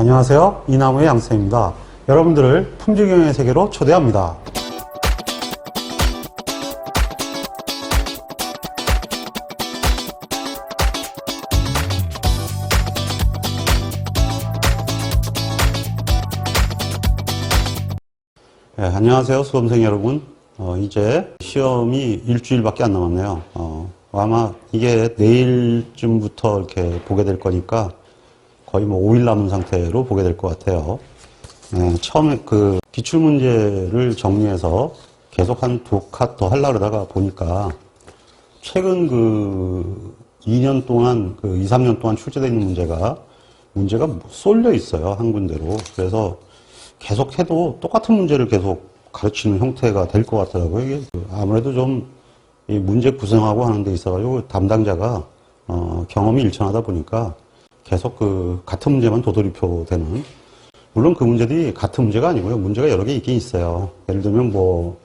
안녕하세요. 이나무의 양쌤입니다. 여러분들을 품질경영의 세계로 초대합니다. 네, 안녕하세요. 수험생 여러분. 이제 시험이 일주일밖에 안 남았네요. 아마 이게 내일쯤부터 이렇게 보게 될 거니까 거의 뭐 5일 남은 상태로 보게 될 것 같아요. 처음에 그 기출문제를 정리해서 계속 한 2컷 더 하려고 그러다가 보니까 최근 그 2년 동안, 2, 3년 동안 출제되어 있는 문제가 쏠려 있어요. 한 군데로. 그래서 계속 해도 똑같은 문제를 계속 가르치는 형태가 될 것 같더라고요. 이게 아무래도 좀 이 문제 구성하고 하는 데 있어가지고 담당자가 경험이 일천하다 보니까 계속 그 같은 문제만 도돌이표 되는, 물론 그 문제들이 같은 문제가 아니고요. 문제가 여러 개 있긴 있어요. 예를 들면 뭐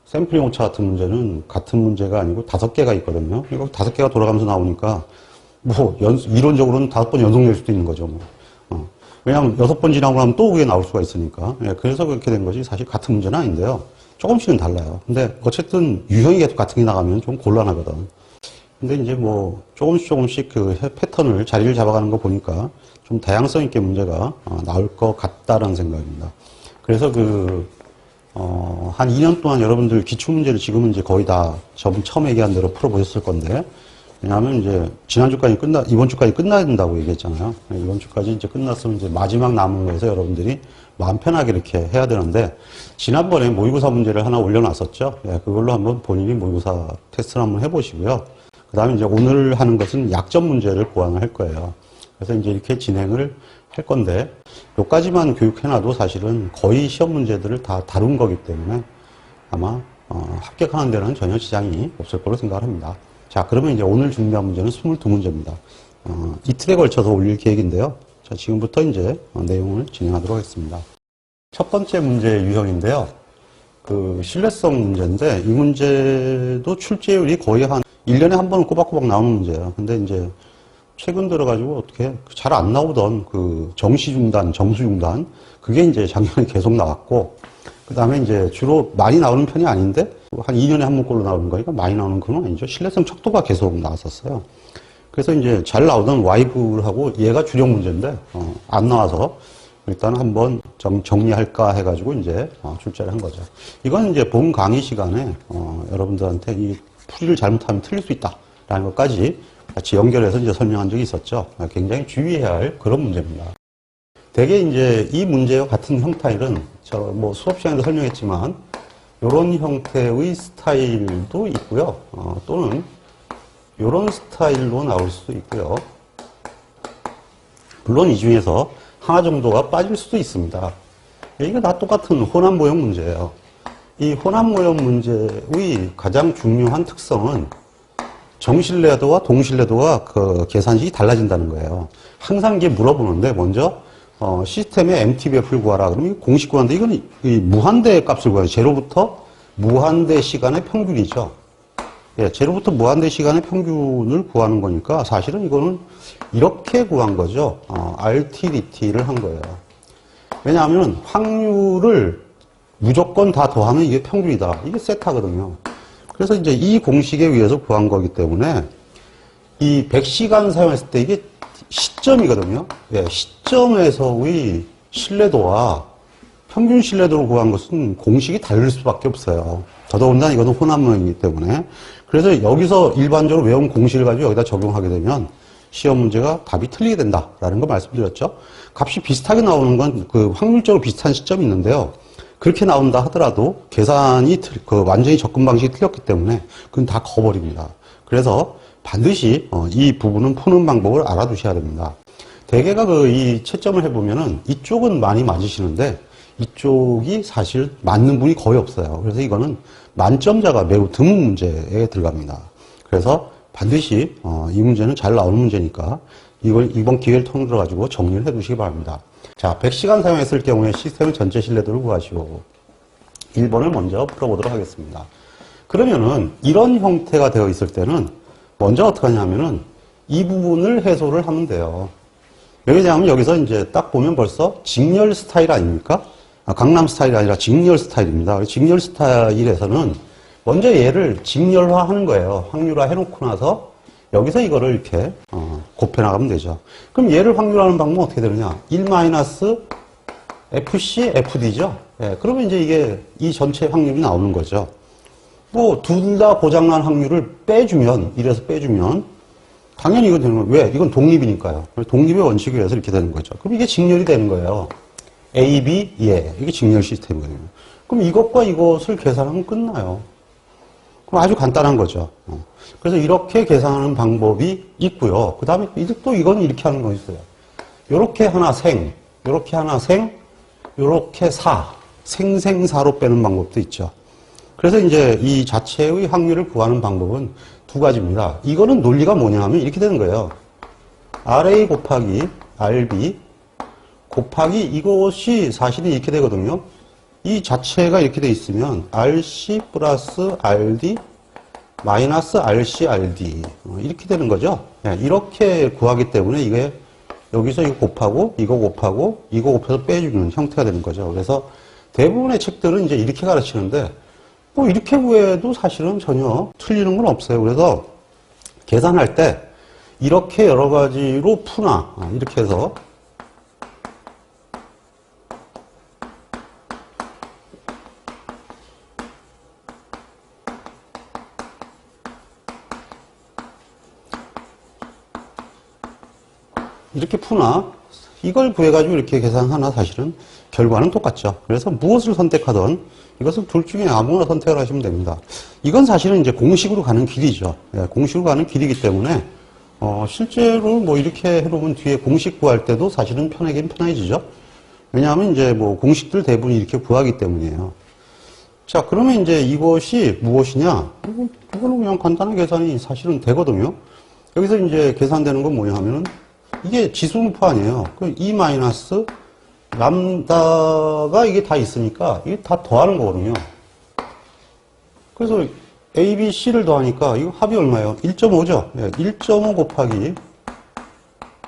샘플링 오차 같은 문제는 같은 문제가 아니고 5개가 있거든요. 이거 5개가 돌아가면서 나오니까 뭐 이론적으로는 5번 연속 낼 수도 있는 거죠. 뭐. 왜냐하면 6번 지나고 나면 또 그게 나올 수가 있으니까. 그래서 그렇게 된 거지 사실 같은 문제는 아닌데요. 조금씩은 달라요. 근데 어쨌든 유형이 계속 같은 게 나가면 좀 곤란하거든. 근데 이제 뭐 조금씩 그 패턴을 자리를 잡아가는 거 보니까 좀 다양성 있게 문제가 나올 것 같다라는 생각입니다. 그래서 한 2년 동안 여러분들 기출문제를 지금은 이제 거의 다 저번 처음 얘기한 대로 풀어보셨을 건데, 왜냐하면 이제 이번 주까지 끝나야 된다고 얘기했잖아요. 이번 주까지 이제 끝났으면 이제 마지막 남은 거에서 여러분들이 마음 편하게 이렇게 해야 되는데, 지난번에 모의고사 문제를 하나 올려놨었죠. 그걸로 한번 본인이 모의고사 테스트를 한번 해보시고요. 그 다음에 이제 오늘 하는 것은 약점 문제를 보완을 할 거예요. 그래서 이제 이렇게 진행을 할 건데, 여기까지만 교육해놔도 사실은 거의 시험 문제들을 다 다룬 거기 때문에 아마 합격하는 데는 전혀 지장이 없을 거로 생각을 합니다. 자, 그러면 이제 오늘 준비한 문제는 22문제입니다. 이틀에 걸쳐서 올릴 계획인데요. 자, 지금부터 이제 내용을 진행하도록 하겠습니다. 첫 번째 문제 유형인데요. 그 신뢰성 문제인데, 이 문제도 출제율이 거의 한 1년에 한 번은 꼬박꼬박 나오는 문제예요. 근데 이제 최근 들어가지고 어떻게 잘 안 나오던 그 정시중단, 정수중단, 그게 이제 작년에 계속 나왔고, 그 다음에 이제 주로 많이 나오는 편이 아닌데, 한 2년에 한 번꼴로 나오는 거니까 많이 나오는 건 아니죠. 신뢰성 척도가 계속 나왔었어요. 그래서 이제 잘 나오던 Y부하고 얘가 주력 문제인데, 안 나와서 일단 한번 정리할까 해가지고 이제 출제를 한 거죠. 이건 이제 본 강의 시간에 여러분들한테 이 풀이를 잘못하면 틀릴 수 있다라는 것까지 같이 연결해서 이제 설명한 적이 있었죠. 굉장히 주의해야 할 그런 문제입니다. 대개 이제 이 문제와 같은 형태일은 뭐 수업 시간에도 설명했지만 이런 형태의 스타일도 있고요. 또는 이런 스타일로 나올 수도 있고요. 물론 이 중에서 하나 정도가 빠질 수도 있습니다. 이게 다 똑같은 혼합 모형 문제예요. 이 혼합 모형 문제의 가장 중요한 특성은 정신뢰도와 동신뢰도가 그 계산식이 달라진다는 거예요. 항상 이게 물어보는데 먼저 시스템의 MTBF를 구하라. 그러면 공식 구하는데 이건 이 무한대 값을 구해요. 제로부터 무한대 시간의 평균이죠. 제로부터 무한대 시간의 평균을 구하는 거니까 사실은 이거는 이렇게 구한 거죠. RTDT를 한 거예요. 왜냐하면 확률을 무조건 다 더하면 이게 평균이다. 이게 세타거든요. 그래서 이제 이 공식에 의해서 구한 거기 때문에 이 100시간 사용했을 때 이게 시점이거든요. 시점에서의 신뢰도와 평균 신뢰도를 구한 것은 공식이 다를 수밖에 없어요. 더더군다나 이것은 혼합문이기 때문에. 그래서 여기서 일반적으로 외운 공식을 가지고 여기다 적용하게 되면 시험 문제가 답이 틀리게 된다라는 거 말씀드렸죠. 값이 비슷하게 나오는 건 그 확률적으로 비슷한 시점이 있는데요. 그렇게 나온다 하더라도 계산이 완전히 접근 방식이 틀렸기 때문에 그건 다 거버립니다. 그래서 반드시 이 부분은 푸는 방법을 알아두셔야 됩니다. 대개가 이 채점을 해보면은 이쪽은 많이 맞으시는데 이쪽이 사실 맞는 분이 거의 없어요. 그래서 이거는 만점자가 매우 드문 문제에 들어갑니다. 그래서 반드시 이 문제는 잘 나오는 문제니까 이걸 이번 기회를 통해 가지고 정리를 해 두시기 바랍니다. 자, 100시간 사용했을 경우에 시스템의 전체 신뢰도를 구하시오. 1번을 먼저 풀어보도록 하겠습니다. 그러면은 이런 형태가 되어 있을 때는 먼저 어떻게 하냐면은 이 부분을 해소를 하면 돼요. 왜 그러냐면 여기서 이제 딱 보면 벌써 직렬 스타일 아닙니까? 강남 스타일이 아니라 직렬 스타일입니다. 직렬 스타일에서는 먼저 얘를 직렬화 하는 거예요. 확률화 해놓고 나서 여기서 이거를 이렇게 곱해 나가면 되죠. 그럼 얘를 확률화하는 방법은 어떻게 되느냐? 1-FC FD죠. 예, 그러면 이제 이게 이 전체 확률이 나오는 거죠. 뭐 둘 다 고장난 확률을 빼주면, 이래서 빼주면 당연히 이건 되는 거예요. 왜? 이건 독립이니까요. 독립의 원칙에 의해서 이렇게 되는 거죠. 그럼 이게 직렬이 되는 거예요. A, B, 예. 이게 직렬 시스템이거든요. 그럼 이것과 이것을 계산하면 끝나요. 그럼 아주 간단한 거죠. 그래서 이렇게 계산하는 방법이 있고요. 그 다음에 또 이건 이렇게 하는 거 있어요. 요렇게 하나 생, 요렇게 하나 생, 요렇게 사. 생생사로 빼는 방법도 있죠. 그래서 이제 이 자체의 확률을 구하는 방법은 두 가지입니다. 이거는 논리가 뭐냐 하면 이렇게 되는 거예요. RA 곱하기 RB 곱하기 이것이 사실은 이렇게 되거든요. 이 자체가 이렇게 돼 있으면 RC 플러스 RD 마이너스 RC, RD 이렇게 되는 거죠. 이렇게 구하기 때문에 이게 여기서 이거 곱하고 이거 곱하고 이거 곱해서 빼주는 형태가 되는 거죠. 그래서 대부분의 책들은 이제 이렇게 가르치는데 뭐 이렇게 구해도 사실은 전혀 틀리는 건 없어요. 그래서 계산할 때 이렇게 여러 가지로 푸나 이렇게 해서 이렇게 푸나 이걸 구해가지고 이렇게 계산하나 사실은 결과는 똑같죠. 그래서 무엇을 선택하든 이것은 둘 중에 아무나 선택을 하시면 됩니다. 이건 사실은 이제 공식으로 가는 길이죠. 예, 공식으로 가는 길이기 때문에 실제로 뭐 이렇게 해놓으면 뒤에 공식 구할 때도 사실은 편하긴 편해지죠. 왜냐하면 이제 뭐 공식들 대부분 이렇게 구하기 때문이에요. 자, 그러면 이제 이것이 무엇이냐? 이거는 그냥 간단한 계산이 사실은 되거든요. 여기서 이제 계산되는 건 뭐냐 하면은 이게 지수분포 아니에요. 그 E 마이너스 람다가 이게 다 있으니까 이게 다 더하는 거거든요. 그래서 A, B, C를 더하니까 이거 합이 얼마예요? 1.5죠? 예, 1.5 곱하기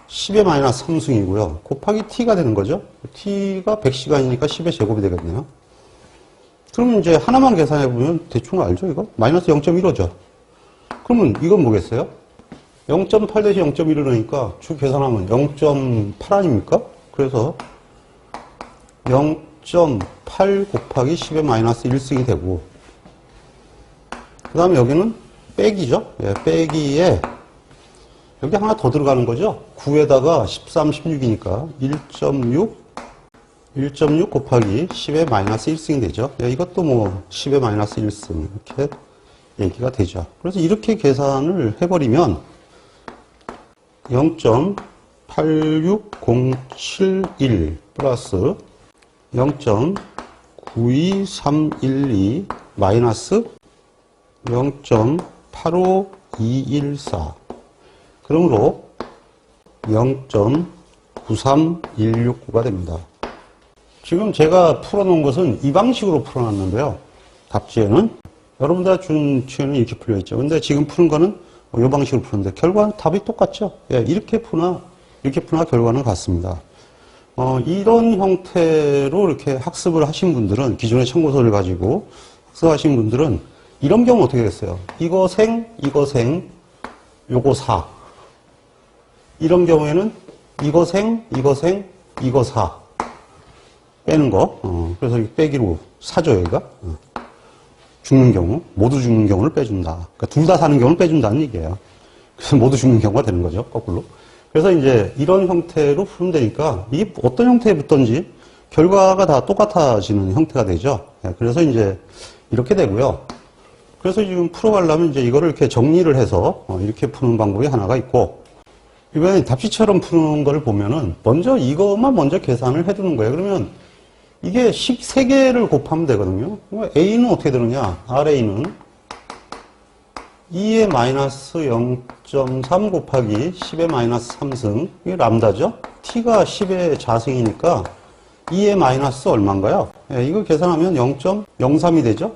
10의 마이너스 3승이고요. 곱하기 T가 되는 거죠. T가 100시간이니까 10의 제곱이 되겠네요. 그러면 이제 하나만 계산해보면 대충 알죠, 이거? 마이너스 0.15죠. 그러면 이건 뭐겠어요? 0.8 대신 0.1을 넣으니까 주 계산하면 0.8 아닙니까? 그래서 0.8 곱하기 10의 마이너스 1승이 되고 그 다음에 여기는 빼기죠. 예, 빼기에 여기 하나 더 들어가는 거죠. 9에다가 13, 16이니까 1.6 곱하기 10의 마이너스 1승이 되죠. 예, 이것도 뭐 10의 마이너스 1승 이렇게 얘기가 되죠. 그래서 이렇게 계산을 해버리면 0.86071 플러스 0.92312 마이너스 0.85214 그러므로 0.93169가 됩니다. 지금 제가 풀어놓은 것은 이 방식으로 풀어놨는데요. 답지에는 여러분들 준 취에는 이렇게 풀려있죠. 근데 지금 푸는 거는 이 방식으로 푸는데 결과는 답이 똑같죠. 예, 이렇게 푸나 결과는 같습니다. 이런 형태로 이렇게 학습을 하신 분들은 기존의 참고서를 가지고 학습하신 분들은 이런 경우 어떻게 됐어요? 이거 생, 요거 사. 이런 경우에는 이거 생, 이거 사. 빼는 거. 그래서 빼기로 사죠, 여기가. 죽는 경우, 모두 죽는 경우를 빼준다. 그러니까 둘 다 사는 경우를 빼준다는 얘기예요. 그래서 모두 죽는 경우가 되는 거죠, 거꾸로. 그래서 이제 이런 형태로 풀면 되니까 이게 어떤 형태에 붙든지 결과가 다 똑같아지는 형태가 되죠. 그래서 이제 이렇게 되고요. 그래서 지금 풀어가려면 이제 이거를 이렇게 정리를 해서 이렇게 푸는 방법이 하나가 있고 이번에 답지처럼 푸는 거를 보면은 이것만 먼저 계산을 해두는 거예요. 그러면 이게 13개를 곱하면 되거든요. A는 어떻게 되느냐? RA는 2의 마이너스 0.3 곱하기 10의 마이너스 3승. 이게 람다죠? T가 10의 자승이니까 2의 마이너스 얼마인가요? 예, 이거 계산하면 0.03이 되죠?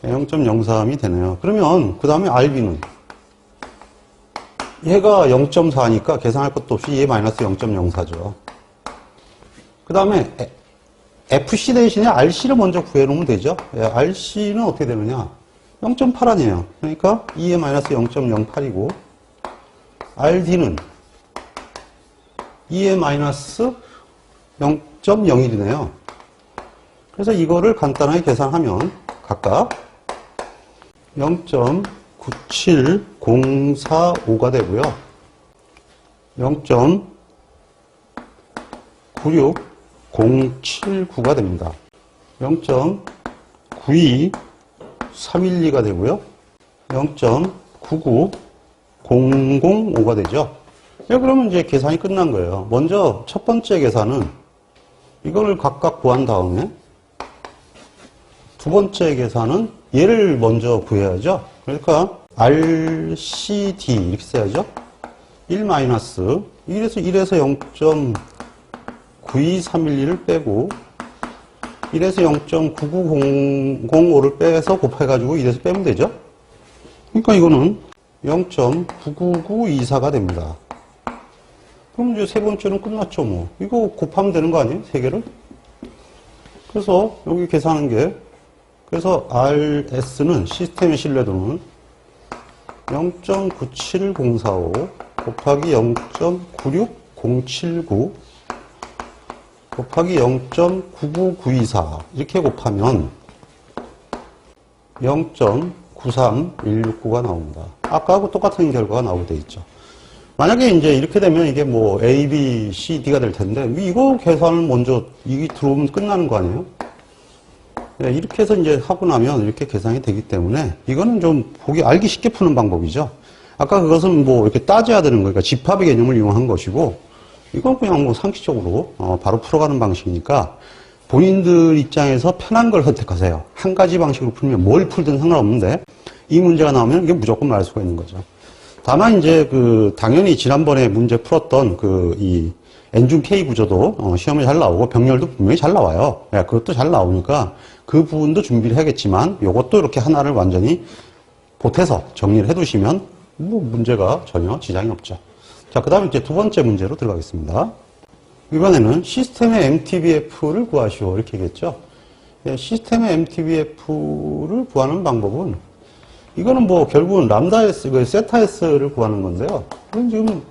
0.03이 되네요. 그러면 그 다음에 RB는 얘가 0.4니까 계산할 것도 없이 얘 마이너스 0.04죠. 그 다음에 FC 대신에 RC를 먼저 구해놓으면 되죠. RC는 어떻게 되느냐. 0.8 아니에요. 그러니까 2의 마이너스 0.08이고 RD는 2의 마이너스 0.01이네요. 그래서 이거를 간단하게 계산하면 각각 0.97045가 되고요. 0.96079가 됩니다. 0.92312가 되고요. 0.99005가 되죠. 그러면 이제 계산이 끝난 거예요. 먼저 첫 번째 계산은 이거를 각각 구한 다음에 두 번째 계산은 얘를 먼저 구해야죠. 그러니까 RCD 이렇게 써야죠. 1 마이너스 1에서 0.92312를 빼고 1에서 0.99005를 빼서 곱해가지고 1에서 빼면 되죠. 그러니까 이거는 0.99924가 됩니다. 그럼 이제 세 번째는 끝났죠, 뭐. 이거 곱하면 되는 거 아니에요? 세 개를? 그래서 여기 계산한 게, 그래서 RS는 시스템의 신뢰도는 0.97045 곱하기 0.96079 곱하기 0.99924 이렇게 곱하면 0.93169가 나옵니다. 아까하고 똑같은 결과가 나오게 돼 있죠. 만약에 이제 이렇게 되면 이게 뭐 A, B, C, D가 될 텐데 이거 계산을 먼저 이게 들어오면 끝나는 거 아니에요? 네, 이렇게 해서 이제 하고 나면 이렇게 계산이 되기 때문에 이거는 좀 알기 쉽게 푸는 방법이죠. 아까 그것은 뭐 이렇게 따져야 되는 거니까 집합의 개념을 이용한 것이고 이건 그냥 뭐 상식적으로 바로 풀어가는 방식이니까 본인들 입장에서 편한 걸 선택하세요. 한 가지 방식으로 풀면 뭘 풀든 상관없는데 이 문제가 나오면 이게 무조건 말할 수가 있는 거죠. 다만 이제 당연히 지난번에 문제 풀었던 이 N중 K 구조도 시험에 잘 나오고 병렬도 분명히 잘 나와요. 네, 그것도 잘 나오니까 그 부분도 준비를 해야겠지만 이것도 이렇게 하나를 완전히 보태서 정리를 해두시면 뭐 문제가 전혀 지장이 없죠. 자, 그 다음에 이제 두 번째 문제로 들어가겠습니다. 이번에는 시스템의 MTBF를 구하시오 이렇게 얘기했죠. 네, 시스템의 MTBF를 구하는 방법은 이거는 뭐 결국은 람다 S, 세타 S를 구하는 건데요. 이건 지금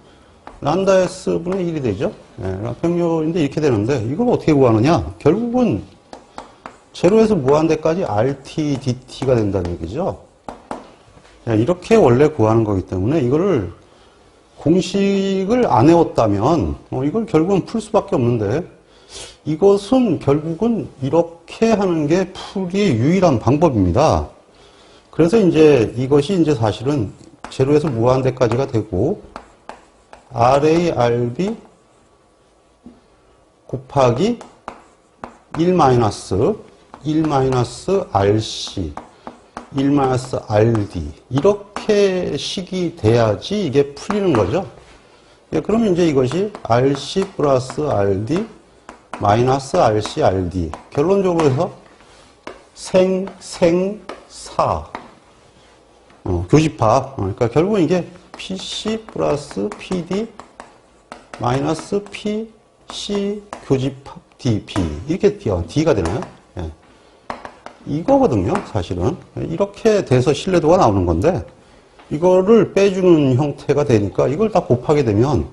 람다 S분의 1이 되죠. 네, 병렬인데 이렇게 되는데 이걸 어떻게 구하느냐. 결국은 제로에서 무한대까지 RT, DT가 된다는 얘기죠. 네, 이렇게 원래 구하는 거기 때문에 이거를 공식을 안 외웠다면 이걸 결국은 풀 수밖에 없는데 이것은 결국은 이렇게 하는 게 풀이의 유일한 방법입니다. 그래서 이제 이것이 이제 사실은 제로에서 무한대까지가 되고 RA, RB 곱하기 1 마이너스 RC 1 마이너스 RD 이렇게 식이 돼야지 이게 풀리는 거죠. 예, 그러면 이제 이것이 RC 플러스 RD 마이너스 RC RD 결론적으로 해서 사 교집합 그러니까 결국은 이게 PC 플러스 PD 마이너스 PC 교집합 DP 이렇게 D가 되나요? 예. 이거거든요, 사실은. 이렇게 돼서 신뢰도가 나오는 건데, 이거를 빼주는 형태가 되니까 이걸 다 곱하게 되면,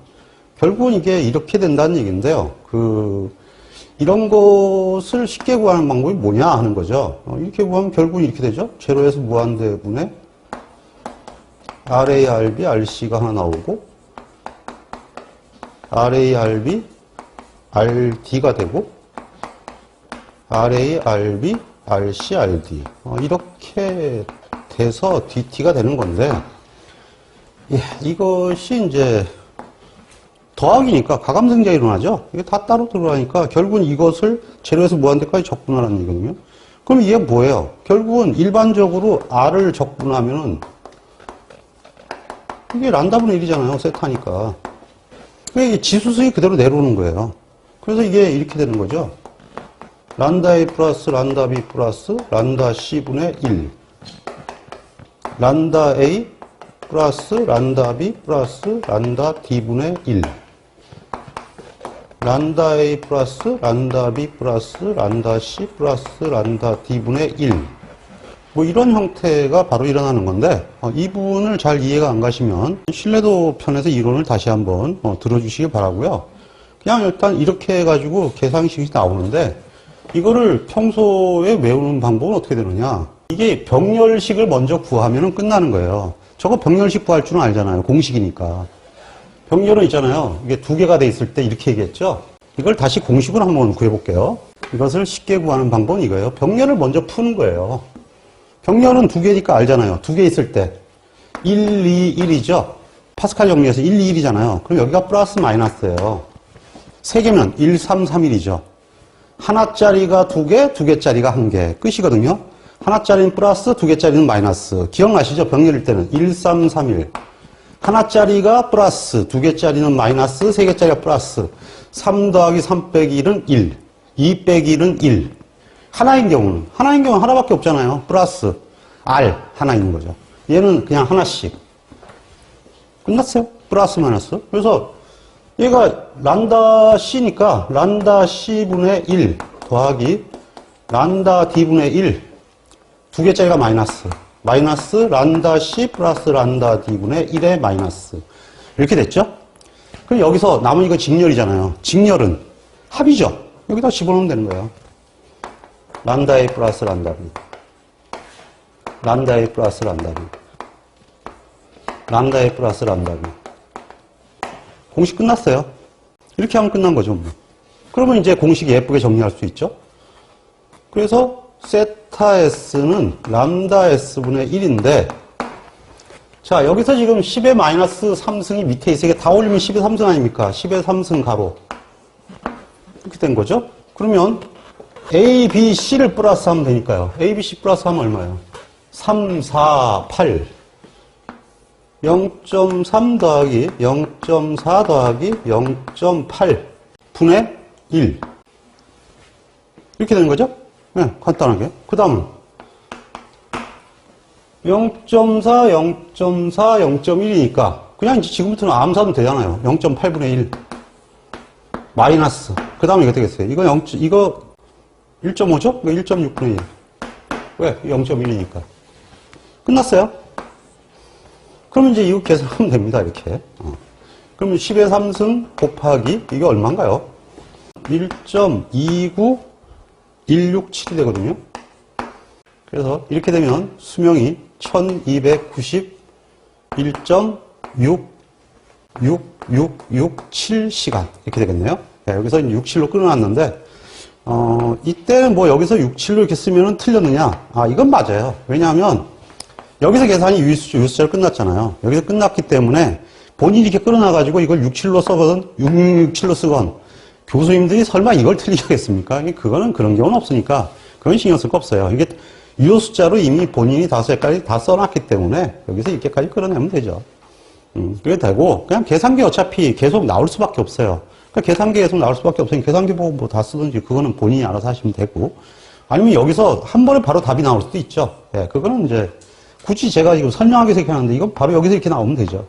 결국은 이게 이렇게 된다는 얘기인데요. 이런 것을 쉽게 구하는 방법이 뭐냐 하는 거죠. 이렇게 구하면 결국은 이렇게 되죠. 제로에서 무한대분의 RA, RB, RC가 하나 나오고, RA, RB, RD가 되고, RA, RB, RC, RD 이렇게 돼서 DT가 되는 건데 예, 이것이 이제 더하기니까 가감생자가 일어나죠. 이게 다 따로 들어가니까 결국은 이것을 제로에서 무한대까지 적분하라는 얘기거든요. 그럼 이게 뭐예요? 결국은 일반적으로 R을 적분하면은 이게 란다분의 1이잖아요. 세타니까. 이게 지수수이 그대로 내려오는 거예요. 그래서 이게 이렇게 되는 거죠. 란다 A 플러스 란다 B 플러스 란다 C분의 1 란다 A 플러스 란다 B 플러스 란다 D분의 1. 란다 A 플러스 란다 B 플러스 란다 C 플러스 란다 D분의 1. 뭐 이런 형태가 바로 일어나는 건데 이 부분을 잘 이해가 안 가시면 신뢰도 편에서 이론을 다시 한번 들어주시기 바라고요. 그냥 일단 이렇게 해가지고 계산식이 나오는데 이거를 평소에 외우는 방법은 어떻게 되느냐. 이게 병렬식을 먼저 구하면 끝나는 거예요. 저거 병렬식 구할 줄은 알잖아요. 공식이니까. 병렬은 있잖아요. 이게 두 개가 돼 있을 때 이렇게 얘기했죠. 이걸 다시 공식으로 한번 구해볼게요. 이것을 쉽게 구하는 방법은 이거예요. 병렬을 먼저 푸는 거예요. 병렬은 두 개니까 알잖아요. 두 개 있을 때 1, 2, 1이죠. 파스칼 정리해서 1, 2, 1이잖아요. 그럼 여기가 플러스 마이너스예요. 세 개면 1, 3, 3, 1이죠. 하나짜리가 두 개, 두 개짜리가 한 개. 끝이거든요. 하나짜리는 플러스, 두 개짜리는 마이너스. 기억나시죠? 병렬일 때는 1, 3, 3, 1. 하나짜리가 플러스, 두 개짜리는 마이너스, 세 개짜리가 플러스. 3 더하기 3 빼기 1은 1. 2 빼기 1은 1. 하나인 경우는 하나밖에 없잖아요. 플러스 R 하나 있는 거죠. 얘는 그냥 하나씩. 끝났어요. 플러스 마이너스. 그래서 얘가 란다 C니까 란다 C분의 1 더하기 란다 D분의 1. 두 개짜리가 마이너스. 마이너스 란다 C 플러스 란다 D분의 1의 마이너스. 이렇게 됐죠? 그럼 여기서 남은 이거 직렬이잖아요. 직렬은 합이죠. 여기다 집어넣으면 되는 거예요. 란다 A 플러스 란다 B. 란다 A 플러스 란다 B. 란다 A 플러스 란다 B. 공식 끝났어요. 이렇게 하면 끝난 거죠. 뭐. 그러면 이제 공식 예쁘게 정리할 수 있죠. 그래서 세타 S는 람다 S분의 1인데 자 여기서 지금 10의 마이너스 3승이 밑에 있어. 이게 다 올리면 10의 3승 아닙니까? 10의 3승 가로. 이렇게 된 거죠. 그러면 A, B, C를 플러스 하면 되니까요. A, B, C 플러스 하면 얼마예요? 3, 4, 8. 0.3 더하기 0.4 더하기 0.8 분의 1. 이렇게 되는 거죠? 네, 간단하게. 그 다음은 0.4, 0.4, 0.1이니까 그냥 이제 지금부터는 암산도 되잖아요. 0.8분의 1. 마이너스. 그 다음에 이거 되겠어요. 이거 1.5죠? 이거 1.6분의 1. 왜? 0.1이니까. 끝났어요. 그러면 이제 이거 계산하면 됩니다. 이렇게. 그러면 10의 3승 곱하기 이게 얼마인가요? 1.29167이 되거든요. 그래서 이렇게 되면 수명이 1291.66667시간 이렇게 되겠네요. 네, 여기서 67로 끊어놨는데 이때는 뭐 여기서 67로 이렇게 쓰면 틀렸느냐? 이건 맞아요. 왜냐하면 여기서 계산이 유수절 끝났잖아요. 여기서 끝났기 때문에 본인이 이렇게 끌어놔가지고 이걸 67로 써거든, 667로 쓰건 교수님들이 설마 이걸 틀리겠습니까? 그거는 그런 경우는 없으니까 그건 신경 쓸 거 없어요. 이게 유효 숫자로 이미 본인이 다섯까지 다 써놨기 때문에 여기서 이렇게까지 끌어내면 되죠. 그게 되고 그냥 계산기 어차피 계속 나올 수밖에 없어요. 그러니까 계산기 계속 나올 수밖에 없으니 계산기 보고 뭐 다 쓰든지 그거는 본인이 알아서 하시면 되고 아니면 여기서 한 번에 바로 답이 나올 수도 있죠. 예, 그거는 이제 굳이 제가 지금 설명하기 위해서 이렇게 하는데 이건 바로 여기서 이렇게 나오면 되죠.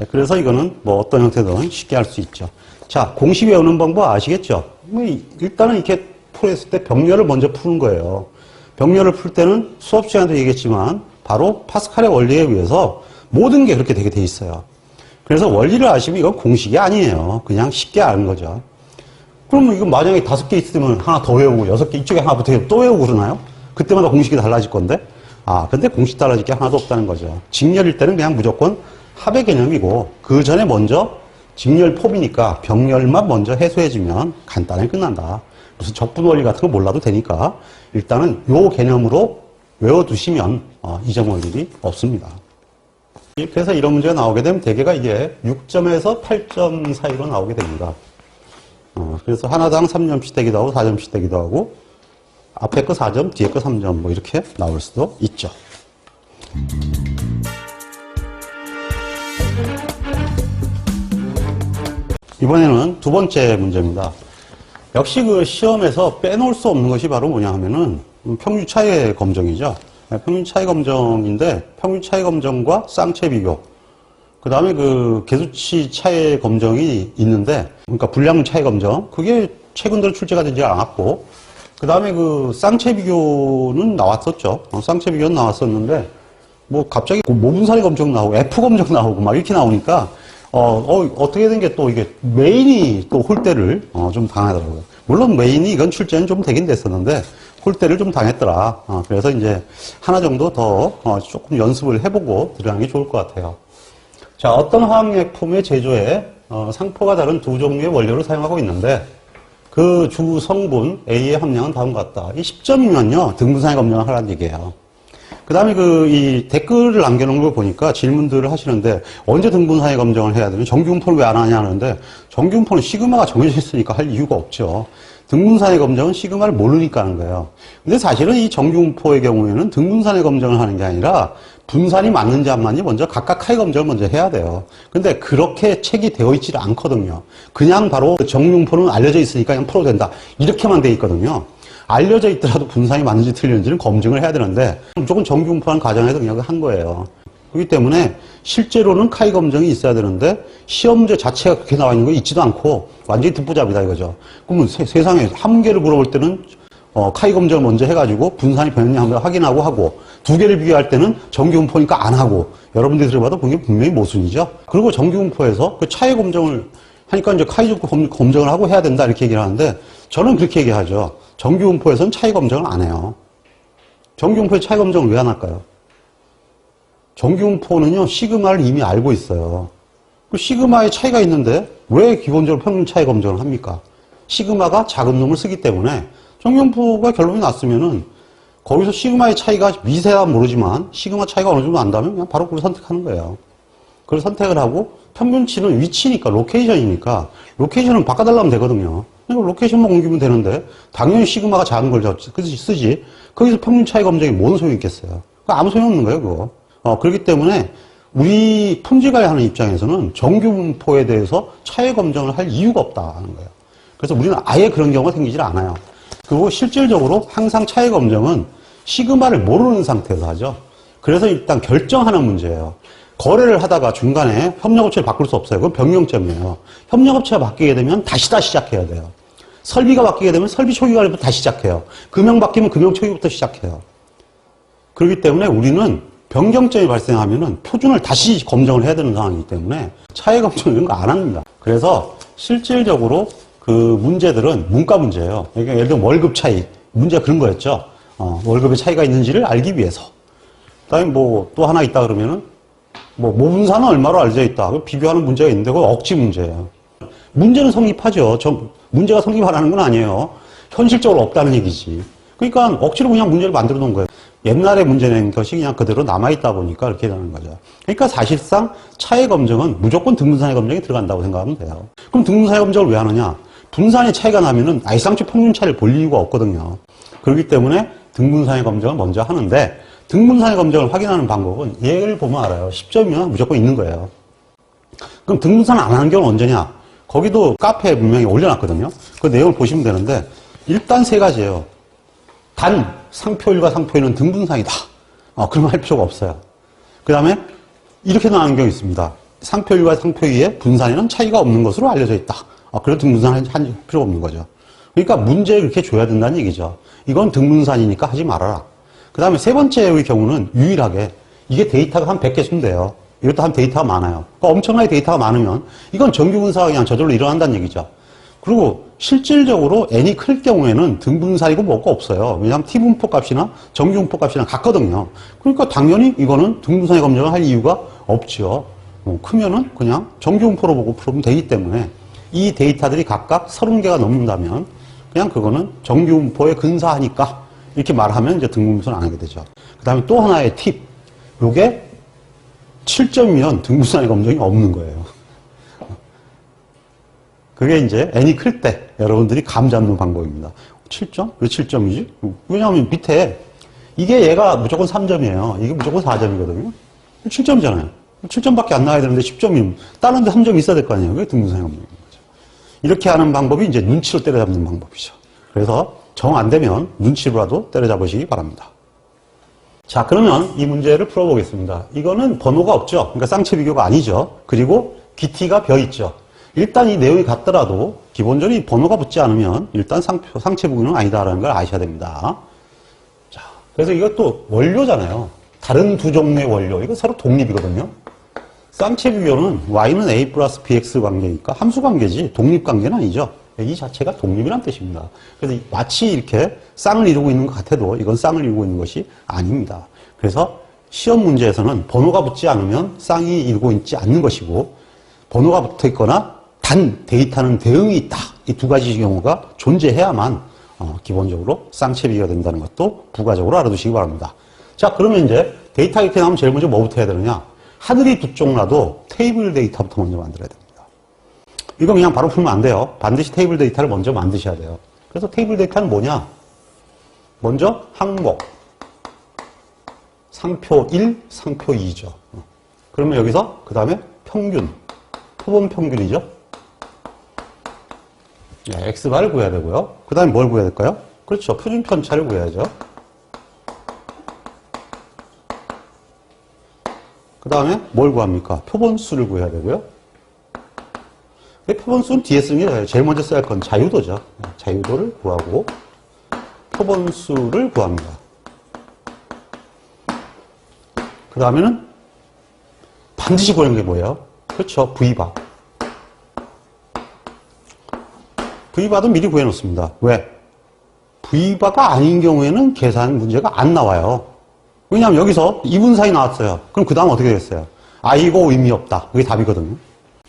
예, 그래서 이거는 뭐 어떤 형태든 쉽게 할 수 있죠. 자, 공식 외우는 방법 아시겠죠? 일단은 이렇게 풀었을 때 병렬을 먼저 푸는 거예요. 병렬을 풀 때는 수업 시간에도 얘기했지만 바로 파스칼의 원리에 의해서 모든 게 그렇게 되게 돼 있어요. 그래서 원리를 아시면 이건 공식이 아니에요. 그냥 쉽게 아는 거죠. 그러면 이거 만약에 5개 있으면 하나 더 외우고 6개 이쪽에 하나 붙어요. 또 외우고 그러나요? 그때마다 공식이 달라질 건데 근데 공식 달라질 게 하나도 없다는 거죠. 직렬일 때는 그냥 무조건 합의 개념이고 그 전에 먼저 직렬 폼이니까 병렬만 먼저 해소해주면 간단하게 끝난다. 무슨 적분 원리 같은 거 몰라도 되니까 일단은 요 개념으로 외워두시면 잊어먹을 일이 없습니다. 그래서 이런 문제가 나오게 되면 대개가 이게 6점에서 8점 사이로 나오게 됩니다. 그래서 하나당 3점씩 되기도 하고 4점씩 되기도 하고 앞에 거 4점, 뒤에 거 3점 뭐 이렇게 나올 수도 있죠. 이번에는 두 번째 문제입니다. 역시 그 시험에서 빼놓을 수 없는 것이 바로 뭐냐 하면은 평균 차이의 검정이죠. 평균 차이 검정인데 평균 차이 검정과 쌍체 비교. 그 다음에 그 개수치 차이 검정이 있는데, 그러니까 분량 차이 검정. 그게 최근 들어 출제가 되지 않았고, 그 다음에 그 쌍체 비교는 나왔었죠. 쌍체 비교는 나왔었는데, 뭐 갑자기 모분사리 검정 나오고 F 검정 나오고 막 이렇게 나오니까, 어떻게 된 게 또 이게 메인이 또 홀대를 좀 당하더라고요. 물론 메인이 이건 출제는 좀 되긴 됐었는데, 홀대를 좀 당했더라. 그래서 이제 하나 정도 더 조금 연습을 해보고 들어가는 게 좋을 것 같아요. 자, 어떤 화학약품의 제조에 상포가 다른 두 종류의 원료를 사용하고 있는데 그 주 성분 A의 함량은 다음과 같다. 이 10점이면요 등분상의 검정을 하라는 얘기예요. 그 다음에 이 댓글을 남겨놓은 걸 보니까 질문들을 하시는데 언제 등분상의 검정을 해야 되면 정규분포를 왜 안 하냐 하는데 정규분포는 시그마가 정해져 있으니까 할 이유가 없죠. 등분산의 검정은 시그마를 모르니까 하는 거예요. 근데 사실은 이 정규분포의 경우에는 등분산의 검정을 하는 게 아니라 분산이 맞는지 안 맞는지 먼저 각각 카이 검정을 먼저 해야 돼요. 근데 그렇게 책이 되어 있지를 않거든요. 그냥 바로 정규분포는 알려져 있으니까 그냥 풀어도 된다. 이렇게만 돼 있거든요. 알려져 있더라도 분산이 맞는지 틀렸는지는 검증을 해야 되는데 무조건 정규분포라는 가정에서 그냥 한 거예요. 그렇기 때문에 실제로는 카이 검정이 있어야 되는데 시험제 자체가 그렇게 나와 있는 거 있지도 않고 완전히 듣보잡이다 이거죠. 그러면 세상에 한 개를 물어볼 때는 카이 검정을 먼저 해가지고 분산이 변했냐 한번 확인하고 하고 두 개를 비교할 때는 정규분포니까 안 하고 여러분들이 들어봐도 그게 분명히 모순이죠. 그리고 정규분포에서 그 차이 검정을 하니까 이제 카이 검정을 하고 해야 된다 이렇게 얘기를 하는데 저는 그렇게 얘기하죠. 정규분포에서는 차이 검정을 안 해요. 정규분포에 차이 검정을 왜 안 할까요? 정규분포는요, 시그마를 이미 알고 있어요. 그 시그마의 차이가 있는데 왜 기본적으로 평균 차이 검정을 합니까? 시그마가 작은 놈을 쓰기 때문에 정규분포가 결론이 났으면은 거기서 시그마의 차이가 미세야 모르지만 시그마 차이가 어느 정도 난다면 그냥 바로 그걸 선택하는 거예요. 그걸 선택을 하고 평균치는 위치니까, 로케이션이니까 로케이션은 바꿔달라면 되거든요. 그러니까 로케이션만 옮기면 되는데 당연히 시그마가 작은 걸 쓰지. 거기서 평균 차이 검정이 뭔 소용이 있겠어요. 아무 소용 없는 거예요, 그거. 그렇기 때문에 우리 품질관리 하는 입장에서는 정규분포에 대해서 차이 검정을 할 이유가 없다는 거예요. 그래서 우리는 아예 그런 경우가 생기질 않아요. 그리고 실질적으로 항상 차이 검정은 시그마를 모르는 상태에서 하죠. 그래서 일단 결정하는 문제예요. 거래를 하다가 중간에 협력업체를 바꿀 수 없어요. 그건 변경점이에요. 협력업체가 바뀌게 되면 다시 시작해야 돼요. 설비가 바뀌게 되면 설비 초기관리부터 다시 시작해요. 금형 바뀌면 금형 초기부터 시작해요. 그렇기 때문에 우리는 변경점이 발생하면은 표준을 다시 검정을 해야 되는 상황이기 때문에 차이 검정 이런 거 안 합니다. 그래서 실질적으로 그 문제들은 문과 문제예요. 그러니까 예를 들면 월급 차이, 문제가 그런 거였죠. 월급의 차이가 있는지를 알기 위해서. 그다음에 뭐 또 하나 있다 그러면은 뭐 모분산은 얼마로 알려져 있다. 비교하는 문제가 있는데 그건 억지 문제예요. 문제는 성립하죠. 문제가 성립하라는 건 아니에요. 현실적으로 없다는 얘기지. 그러니까 억지로 그냥 문제를 만들어 놓은 거예요. 옛날에 문제 낸 것이 그냥 그대로 남아있다 보니까 그렇게 되는 거죠. 그러니까 사실상 차이 검정은 무조건 등분산의 검정이 들어간다고 생각하면 돼요. 그럼 등분산의 검정을 왜 하느냐? 분산의 차이가 나면은 아이상치 평균 차이를 볼 이유가 없거든요. 그렇기 때문에 등분산의 검정을 먼저 하는데 등분산의 검정을 확인하는 방법은 얘를 보면 알아요. 10점이면 무조건 있는 거예요. 그럼 등분산 안 하는 경우는 언제냐? 거기도 카페에 분명히 올려놨거든요. 그 내용을 보시면 되는데 일단 세 가지예요. 단 상표일과 상표일은 등분산이다. 그러면 할 필요가 없어요. 그 다음에 이렇게 나오는 경우 있습니다. 상표일과 상표일의 분산에는 차이가 없는 것으로 알려져 있다. 그래도 등분산을 할 필요가 없는 거죠. 그러니까 문제를 그렇게 줘야 된다는 얘기죠. 이건 등분산이니까 하지 말아라. 그 다음에 세 번째의 경우는 유일하게 이게 데이터가 한 100개 쓰면 돼요. 이것도 한 데이터가 많아요. 그러니까 엄청나게 데이터가 많으면 이건 정규 분사가 그냥 저절로 일어난다는 얘기죠. 그리고 실질적으로 n이 클 경우에는 등분산이고 뭐가 없어요. 왜냐하면 t분포 값이나 정규분포 값이나 같거든요. 그러니까 당연히 이거는 등분산의 검정을 할 이유가 없죠. 크면은 그냥 정규분포로 보고 풀면 되기 때문에 이 데이터들이 각각 30개가 넘는다면 그냥 그거는 정규분포에 근사하니까 이렇게 말하면 이제 등분산을 안 하게 되죠. 그 다음에 또 하나의 팁. 요게 7점이면 등분산의 검정이 없는 거예요. 그게 이제 n이 클 때 여러분들이 감 잡는 방법입니다. 7점? 왜 7점이지? 왜냐하면 밑에 이게 얘가 무조건 3점이에요. 이게 무조건 4점이거든요. 7점이잖아요. 7점밖에 안 나와야 되는데 10점이면 다른 데 3점이 있어야 될 거 아니에요. 그게 등분산의 검정인 거죠. 이렇게 하는 방법이 이제 눈치로 때려잡는 방법이죠. 그래서 정 안 되면 눈치로라도 때려잡으시기 바랍니다. 자, 그러면 이 문제를 풀어보겠습니다. 이거는 번호가 없죠. 그러니까 쌍체 비교가 아니죠. 그리고 기티가 벼 있죠. 일단 이 내용이 같더라도 기본적으로 이 번호가 붙지 않으면 일단 상체 비교는 아니다라는 걸 아셔야 됩니다. 자, 그래서 이것도 원료잖아요. 다른 두 종류의 원료. 이거 서로 독립이거든요. 쌍체 비교는 y는 a 플러스 bx 관계니까 함수 관계지 독립 관계는 아니죠. 이 자체가 독립이란 뜻입니다. 그래서 마치 이렇게 쌍을 이루고 있는 것 같아도 이건 쌍을 이루고 있는 것이 아닙니다. 그래서 시험 문제에서는 번호가 붙지 않으면 쌍이 이루고 있지 않는 것이고 번호가 붙어 있거나 단 데이터는 대응이 있다. 이 두 가지 경우가 존재해야만 기본적으로 쌍체 비교가 된다는 것도 부가적으로 알아두시기 바랍니다. 자, 그러면 이제 데이터 이렇게 나오면 제일 먼저 뭐부터 해야 되느냐? 하늘이 두 쪽 나도 테이블 데이터부터 먼저 만들어야 됩니다. 이거 그냥 바로 풀면 안 돼요. 반드시 테이블 데이터를 먼저 만드셔야 돼요. 그래서 테이블 데이터는 뭐냐? 먼저 항목, 상표 1, 상표 2죠. 그러면 여기서 그 다음에 평균, 표본 평균이죠. 네, X바를 구해야 되고요. 그 다음에 뭘 구해야 될까요? 그렇죠. 표준 편차를 구해야죠. 그 다음에 뭘 구합니까? 표본수를 구해야 되고요. 표본수는 뒤에 쓰는 게 제일 먼저 써야 할 건 자유도죠. 자유도를 구하고 표본수를 구합니다. 그 다음에는 반드시 구하는 게 뭐예요? 그렇죠. V바. V바도 미리 구해놓습니다. 왜? V바가 아닌 경우에는 계산 문제가 안 나와요. 왜냐하면 여기서 이분사이 나왔어요. 그럼 그 다음 어떻게 되겠어요? 이거 의미 없다. 그게 답이거든요.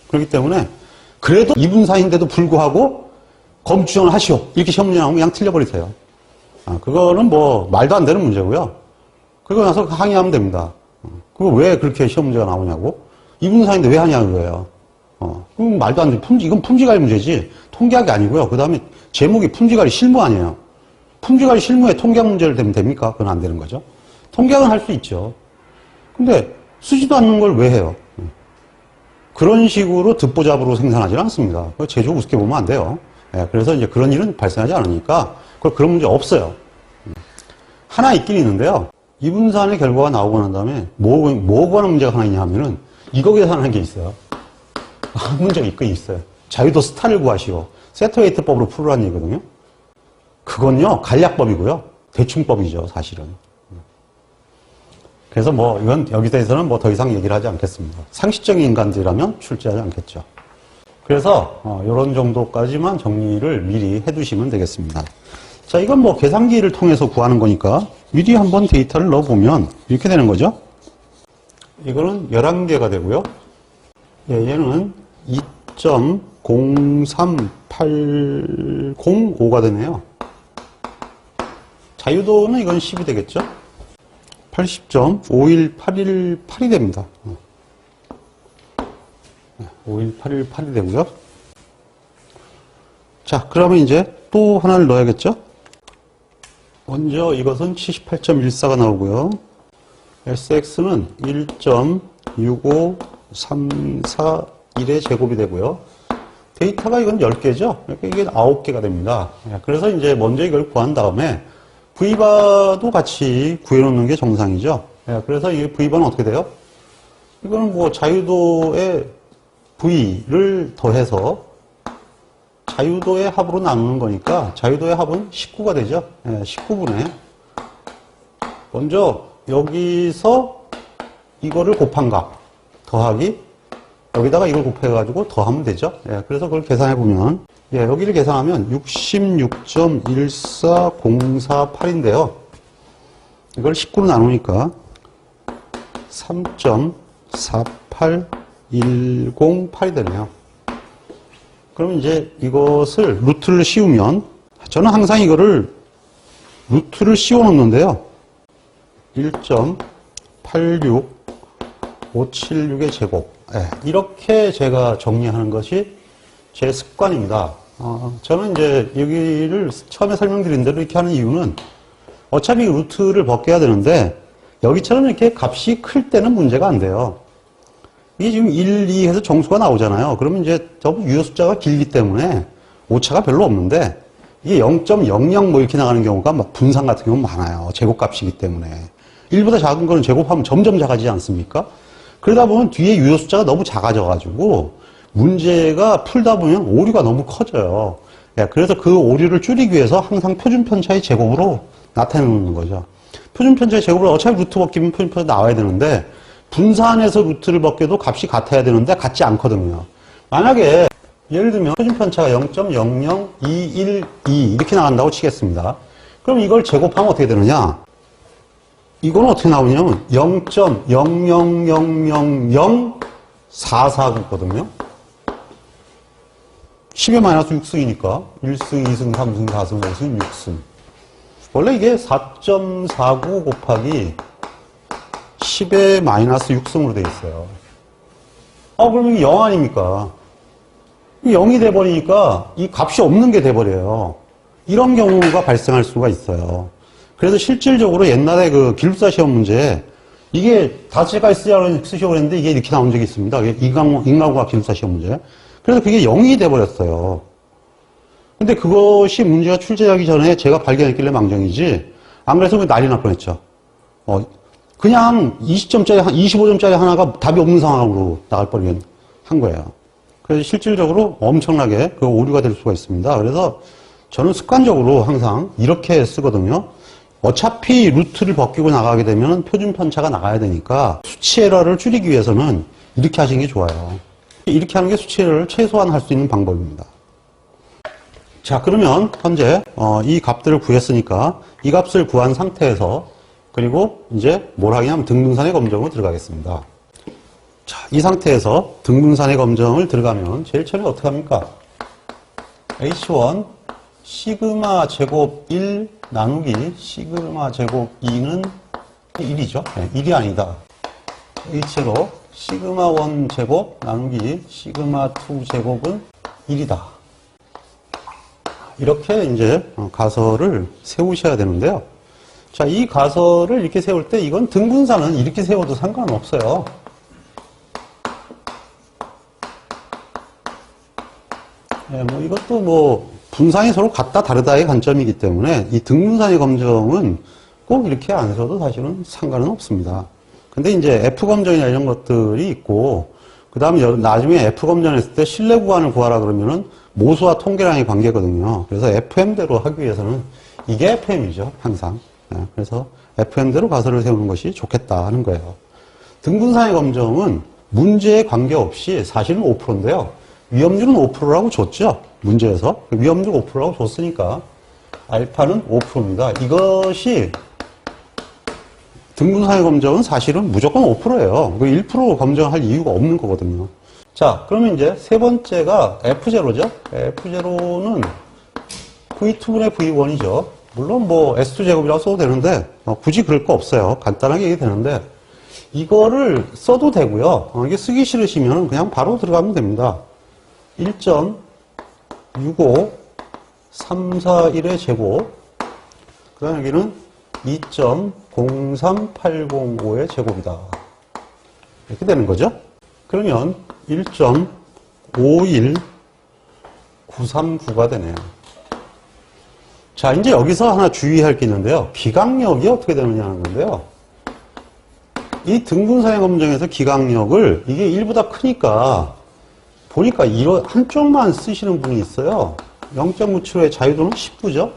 그렇기 때문에 그래도 이분사인데도 불구하고 검추정을 하시오. 이렇게 시험 문제 나오면 그냥 틀려버리세요. 그거는 뭐 말도 안 되는 문제고요. 그러고 나서 항의하면 됩니다. 그거 왜 그렇게 시험 문제가 나오냐고? 이분사인데 왜 하냐는 거예요. 그럼 말도 안 돼. 이건 품질관리 문제지. 통계학이 아니고요. 그 다음에 제목이 품질관리 실무 아니에요. 품질관리 실무에 통계학 문제를 대면 됩니까? 그건 안 되는 거죠. 통계학은 할 수 있죠. 근데 쓰지도 않는 걸 왜 해요? 그런 식으로 듣보잡으로 생산하지는 않습니다. 제조 우습게 보면 안 돼요. 그래서 이제 그런 일은 발생하지 않으니까 그런 문제 없어요. 하나 있긴 있는데요. 이분산의 결과가 나오고 난 다음에 뭐 구하는 문제가 하나 있냐 하면은 이거 계산하는 게 있어요. 문제가 있어요. 자유도 스타를 구하시오. 세터웨이트법으로 풀으라는 얘기거든요. 그건요, 간략법이고요. 대충법이죠, 사실은. 그래서 뭐, 이건 여기 대해서는 뭐 더 이상 얘기를 하지 않겠습니다. 상식적인 인간들이라면 출제하지 않겠죠. 그래서, 이런 정도까지만 정리를 미리 해두시면 되겠습니다. 자, 이건 뭐 계산기를 통해서 구하는 거니까 미리 한번 데이터를 넣어보면 이렇게 되는 거죠. 이거는 11개가 되고요. 얘는 2.03805가 되네요. 자유도는 이건 10이 되겠죠. 80.51818이 됩니다. 51818이 되고요. 자, 그러면 이제 또 하나를 넣어야겠죠. 먼저 이것은 78.14가 나오고요. SX는 1.65341의 제곱이 되고요. 데이터가 이건 10개죠. 이게 9개가 됩니다. 그래서 이제 먼저 이걸 구한 다음에 V바도 같이 구해놓는 게 정상이죠. 그래서 이 V바는 어떻게 돼요? 이거는 뭐 자유도의 V를 더해서 자유도의 합으로 나누는 거니까 자유도의 합은 19가 되죠. 19분의 먼저 여기서 이거를 곱한 값 더하기 여기다가 이걸 곱해가지고 더하면 되죠. 그래서 그걸 계산해보면 여기를 계산하면 66.14048인데요. 이걸 19로 나누니까 3.48108이 되네요. 그러면 이제 이것을 루트를 씌우면 저는 항상 이거를 루트를 씌워 놓는데요. 1.86576의 제곱. 이렇게 제가 정리하는 것이 제 습관입니다. 저는 이제 여기를 처음에 설명드린 대로 이렇게 하는 이유는 어차피 루트를 벗겨야 되는데 여기처럼 이렇게 값이 클 때는 문제가 안 돼요. 이게 지금 1, 2 해서 정수가 나오잖아요. 그러면 이제 전부 유효 숫자가 길기 때문에 오차가 별로 없는데 이게 0.00 뭐 이렇게 나가는 경우가 막 분산 같은 경우 많아요. 제곱값이기 때문에. 1보다 작은 거는 제곱하면 점점 작아지지 않습니까? 그러다 보면 뒤에 유효 숫자가 너무 작아져가지고 문제가 풀다 보면 오류가 너무 커져요. 예, 그래서 그 오류를 줄이기 위해서 항상 표준편차의 제곱으로 나타내는 거죠. 표준편차의 제곱을 어차피 루트 벗기면 표준편차 나와야 되는데 분산해서 루트를 벗겨도 값이 같아야 되는데 같지 않거든요. 만약에 예를 들면 표준편차가 0.00212 이렇게 나간다고 치겠습니다. 그럼 이걸 제곱하면 어떻게 되느냐? 이거는 어떻게 나오냐면 0.0000449거든요. 10의 마이너스 6승이니까 1승, 2승, 3승, 4승, 5승, 6승. 원래 이게 4.49 곱하기 10의 마이너스 6승으로 되어 있어요. 그럼 이게 0 아닙니까? 0이 돼버리니까 이 값이 없는 게 돼버려요. 이런 경우가 발생할 수가 있어요. 그래서 실질적으로 옛날에 그 기숙사 시험 문제 이게 다섯째까지 쓰시려고 했는데 이게 이렇게 나온 적이 있습니다. 인간공학 기숙사 시험 문제. 그래서 그게 0이 돼버렸어요. 근데 그것이 문제가 출제하기 전에 제가 발견했길래 망정이지 안 그래서 난리 날 뻔했죠. 그냥 20점짜리, 25점짜리 하나가 답이 없는 상황으로 나갈 뻔한 거예요. 그래서 실질적으로 엄청나게 그 오류가 될 수가 있습니다. 그래서 저는 습관적으로 항상 이렇게 쓰거든요. 어차피 루트를 벗기고 나가게 되면 표준 편차가 나가야 되니까 수치 에러를 줄이기 위해서는 이렇게 하시는 게 좋아요. 이렇게 하는 게 수치 에러를 최소한 할 수 있는 방법입니다. 자, 그러면 현재 이 값들을 구했으니까 이 값을 구한 상태에서 그리고 이제 뭘 하냐면 등분산의 검정으로 들어가겠습니다. 자, 이 상태에서 등분산의 검정을 들어가면 제일 처음에 어떻게 합니까? H1 시그마 제곱 1 나누기 시그마 제곱 2는 1이죠. 네, 1이 아니다. H로 시그마 1 제곱 나누기 시그마 2 제곱은 1이다. 이렇게 이제 가설을 세우셔야 되는데요. 자, 이 가설을 이렇게 세울 때 이건 등분산은 이렇게 세워도 상관없어요. 네, 이것도 분산이 서로 같다 다르다의 관점이기 때문에 이 등분산의 검정은 꼭 이렇게 안 써도 사실은 상관은 없습니다. 근데 이제 F검정이나 이런 것들이 있고, 그 다음에 나중에 F검정을 했을 때 신뢰 구간을 구하라 그러면은 모수와 통계량의 관계거든요. 그래서 FM대로 하기 위해서는 이게 FM이죠, 항상. 네, 그래서 FM대로 가설을 세우는 것이 좋겠다 하는 거예요. 등분산의 검정은 문제에 관계없이 사실은 5%인데요. 위험률은 5%라고 줬죠. 문제에서. 위험률 5%라고 줬으니까 알파는 5%입니다. 이것이 등분산의 검정은 사실은 무조건 5%예요. 1% 검정할 이유가 없는 거거든요. 자, 그러면 이제 세 번째가 F0죠. F0는 V2분의 V1이죠. 물론 S2제곱이라고 써도 되는데 굳이 그럴 거 없어요. 간단하게 얘기되는데 이거를 써도 되고요. 이게 쓰기 싫으시면 그냥 바로 들어가면 됩니다. 1.65341의 제곱, 그 다음 여기는 2.03805의 제곱이다. 이렇게 되는 거죠. 그러면 1.51939가 되네요. 자, 이제 여기서 하나 주의할 게 있는데요. 기강력이 어떻게 되느냐는 건데요. 이 등분산의 검정에서 기강력을 이게 1보다 크니까 보니까 이런 한쪽만 쓰시는 분이 있어요. 0.97의 자유도는 19죠.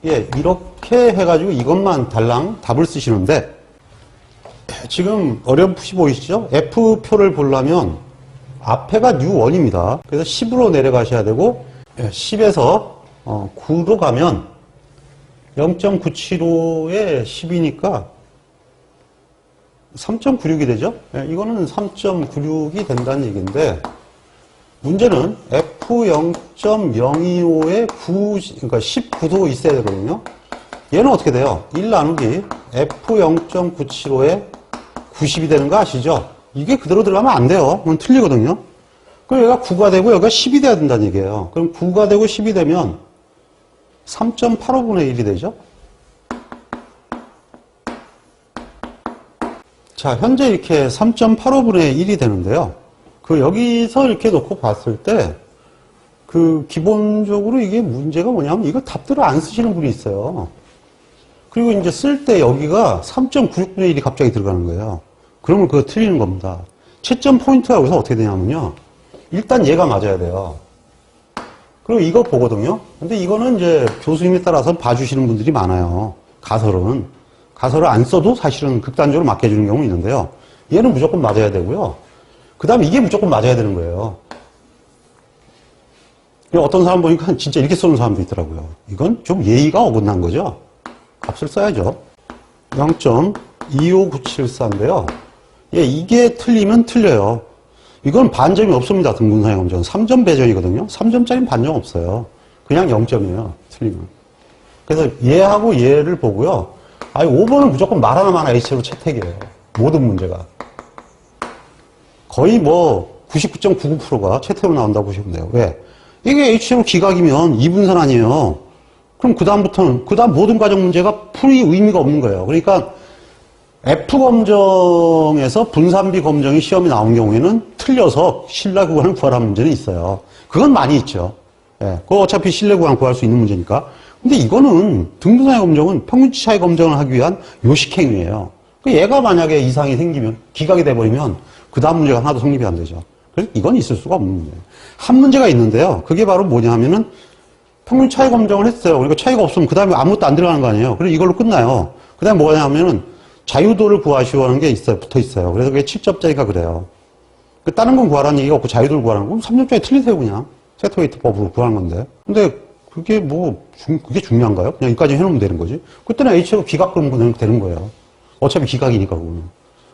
예, 이렇게 해가지고 이것만 달랑 답을 쓰시는데 지금 어렴풋이 보이시죠? F표를 보려면 앞에가 U1입니다. 그래서 10으로 내려가셔야 되고 10에서 9로 가면 0.975에 10이니까 3.96이 되죠? 예, 이거는 3.96이 된다는 얘기인데 문제는 F0.025에 9, 그러니까 19도 있어야 되거든요. 얘는 어떻게 돼요? 1 나누기 F0.975에 90이 되는 거 아시죠? 이게 그대로 들어가면 안 돼요. 그건 틀리거든요. 그럼 여기가 9가 되고 여기가 10이 돼야 된다는 얘기예요. 그럼 9가 되고 10이 되면 3.85분의 1이 되죠? 자, 현재 이렇게 3.85분의 1이 되는데요. 여기서 이렇게 놓고 봤을 때, 기본적으로 이게 문제가 뭐냐면, 이거 답들을 안 쓰시는 분이 있어요. 그리고 이제 쓸 때 여기가 3.96분의 1이 갑자기 들어가는 거예요. 그러면 그거 틀리는 겁니다. 채점 포인트가 여기서 어떻게 되냐면요. 일단 얘가 맞아야 돼요. 그리고 이거 보거든요. 근데 이거는 이제 교수님에 따라서 봐주시는 분들이 많아요. 가설은. 가설을 안 써도 사실은 극단적으로 맡겨주는 경우 있는데요. 얘는 무조건 맞아야 되고요. 그 다음에 이게 무조건 맞아야 되는 거예요. 어떤 사람 보니까 진짜 이렇게 쓰는 사람도 있더라고요. 이건 좀 예의가 어긋난 거죠. 값을 써야죠. 0.25974인데요. 예, 이게 틀리면 틀려요. 이건 반점이 없습니다. 등분상의 검정은. 3점 배정이거든요. 3점짜리는 반점 없어요. 그냥 0점이에요. 틀리면. 그래서 얘하고 얘를 보고요. 5번은 무조건 말 하나만 H로 채택이에요. 모든 문제가. 거의 뭐 99.99%가 채택으로 나온다고 보시면 돼요. 왜? 이게 H로 기각이면 2분산 아니에요. 그럼 그다음 모든 과정 문제가 풀이 의미가 없는 거예요. 그러니까 F검정에서 분산비 검정이 시험이 나온 경우에는 틀려서 실내 구간을 구하라는 문제는 있어요. 그건 많이 있죠. 예, 그거 어차피 실내 구간 구할 수 있는 문제니까. 근데 이거는 등분상의 검정은 평균치 차이 검정을 하기 위한 요식행위예요. 얘가 만약에 이상이 생기면, 기각이 돼버리면 그 다음 문제가 하나도 성립이 안 되죠. 그래서 이건 있을 수가 없는 문제예요. 한 문제가 있는데요. 그게 바로 뭐냐 하면은 평균 차이 검정을 했어요. 그러니까 차이가 없으면 그 다음에 아무것도 안 들어가는 거 아니에요. 그래서 이걸로 끝나요. 그 다음에 뭐냐 하면은 자유도를 구하시오 하는 게 있어요. 붙어 있어요. 그래서 그게 7점짜리가 그래요. 다른 건 구하라는 얘기가 없고 자유도를 구하라는 건 3점짜리 틀리세요, 그냥. 세트웨이트법으로 구하는 건데. 근데 그게 그게 중요한가요? 그냥 여기까지 해놓으면 되는 거지. 그때는 H로 기각 그러면 되는 거예요. 어차피 기각이니까, 그거는.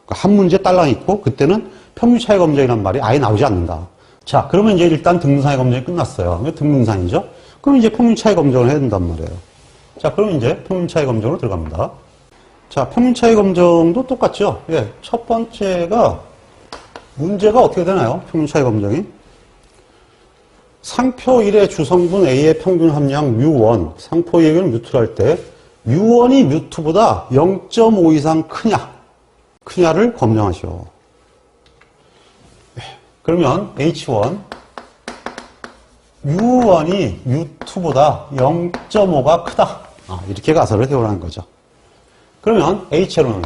한 문제 딸랑 있고, 그때는 평균 차이 검정이란 말이 아예 나오지 않는다. 자, 그러면 이제 일단 등분상의 검정이 끝났어요. 등분상이죠? 그럼 이제 평균 차이 검정을 해야 된단 말이에요. 자, 그럼 이제 평균 차이 검정으로 들어갑니다. 자, 평균 차이 검정도 똑같죠? 예. 첫 번째가, 문제가 어떻게 되나요? 평균 차이 검정이. 상표 1의 주성분 A의 평균 함량 μ1, 상표 2를 μ2를 할 때, μ1이 μ2보다 0.5 이상 크냐를 검정하시오. 예. 그러면 H1, U1이 U2보다 0.5가 크다. 이렇게 가설을 세우라는 거죠. 그러면 H로는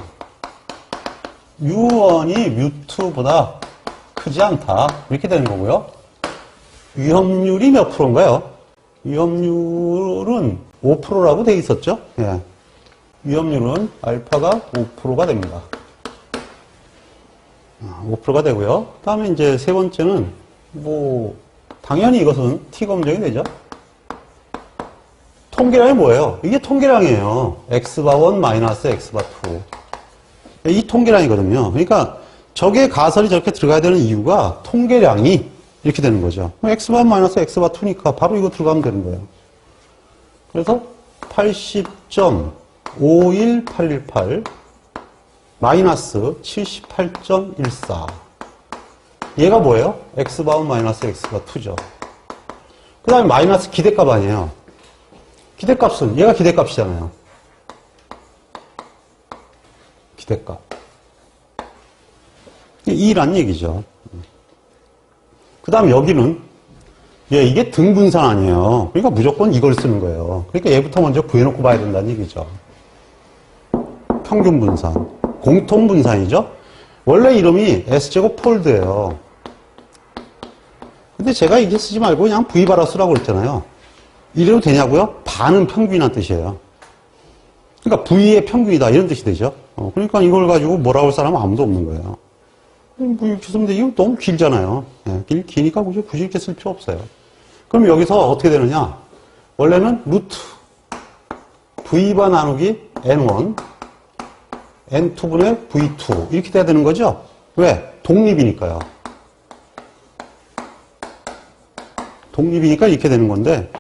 U1이 U2보다 크지 않다. 이렇게 되는 거고요. 위험률이 몇 프로인가요? 위험률은 5%라고 돼 있었죠? 예. 위험률은 알파가 5%가 됩니다. 5%가 되고요. 그 다음에 이제 세 번째는 당연히 이것은 T 검정이 되죠. 통계량이 뭐예요? 이게 통계량이에요. X바1 마이너스 X바2. 이 통계량이거든요. 그러니까 저게 가설이 저렇게 들어가야 되는 이유가 통계량이 이렇게 되는 거죠. X바1 마이너스 X바2니까 바로 이거 들어가면 되는 거예요. 그래서 80.51818 마이너스 78.14 얘가 뭐예요? X바1 마이너스 X바2죠. 그 다음에 마이너스 기대값 아니에요. 기대값은 얘가 기대값이잖아요. 기대값 2란 얘기죠. 그 다음 여기는 이게 등분산 아니에요. 그러니까 무조건 이걸 쓰는 거예요. 그러니까 얘부터 먼저 구해놓고 봐야 된다는 얘기죠. 평균분산, 공통분산이죠. 원래 이름이 S제곱 폴드예요. 근데 제가 이게 쓰지 말고 그냥 V바라 쓰라고 그랬잖아요. 이래도 되냐고요? 반은 평균이란 뜻이에요. 그러니까 V의 평균이다 이런 뜻이 되죠. 그러니까 이걸 가지고 뭐라고 할 사람은 아무도 없는 거예요. 이렇게 쓰면 돼. 이거 너무 길잖아요. 기니까 굳이 이렇게 쓸 필요 없어요. 그럼 여기서 어떻게 되느냐? 원래는 루트 V바 나누기 N1 N2분의 V2 이렇게 돼야 되는 거죠? 왜? 독립이니까요. 독립이니까 이렇게 되는 건데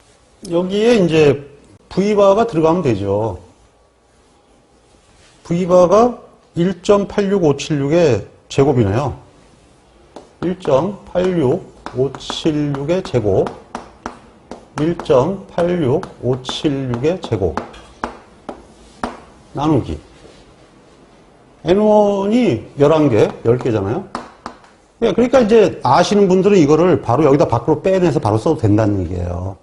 여기에 이제 V바가 들어가면 되죠. V바가 1.86576의 제곱이네요. 1.86576의 제곱 1.86576의 제곱 나누기 N1이 11개, 10개잖아요. 그러니까 이제 아시는 분들은 이거를 바로 여기다 밖으로 빼내서 바로 써도 된다는 얘기예요.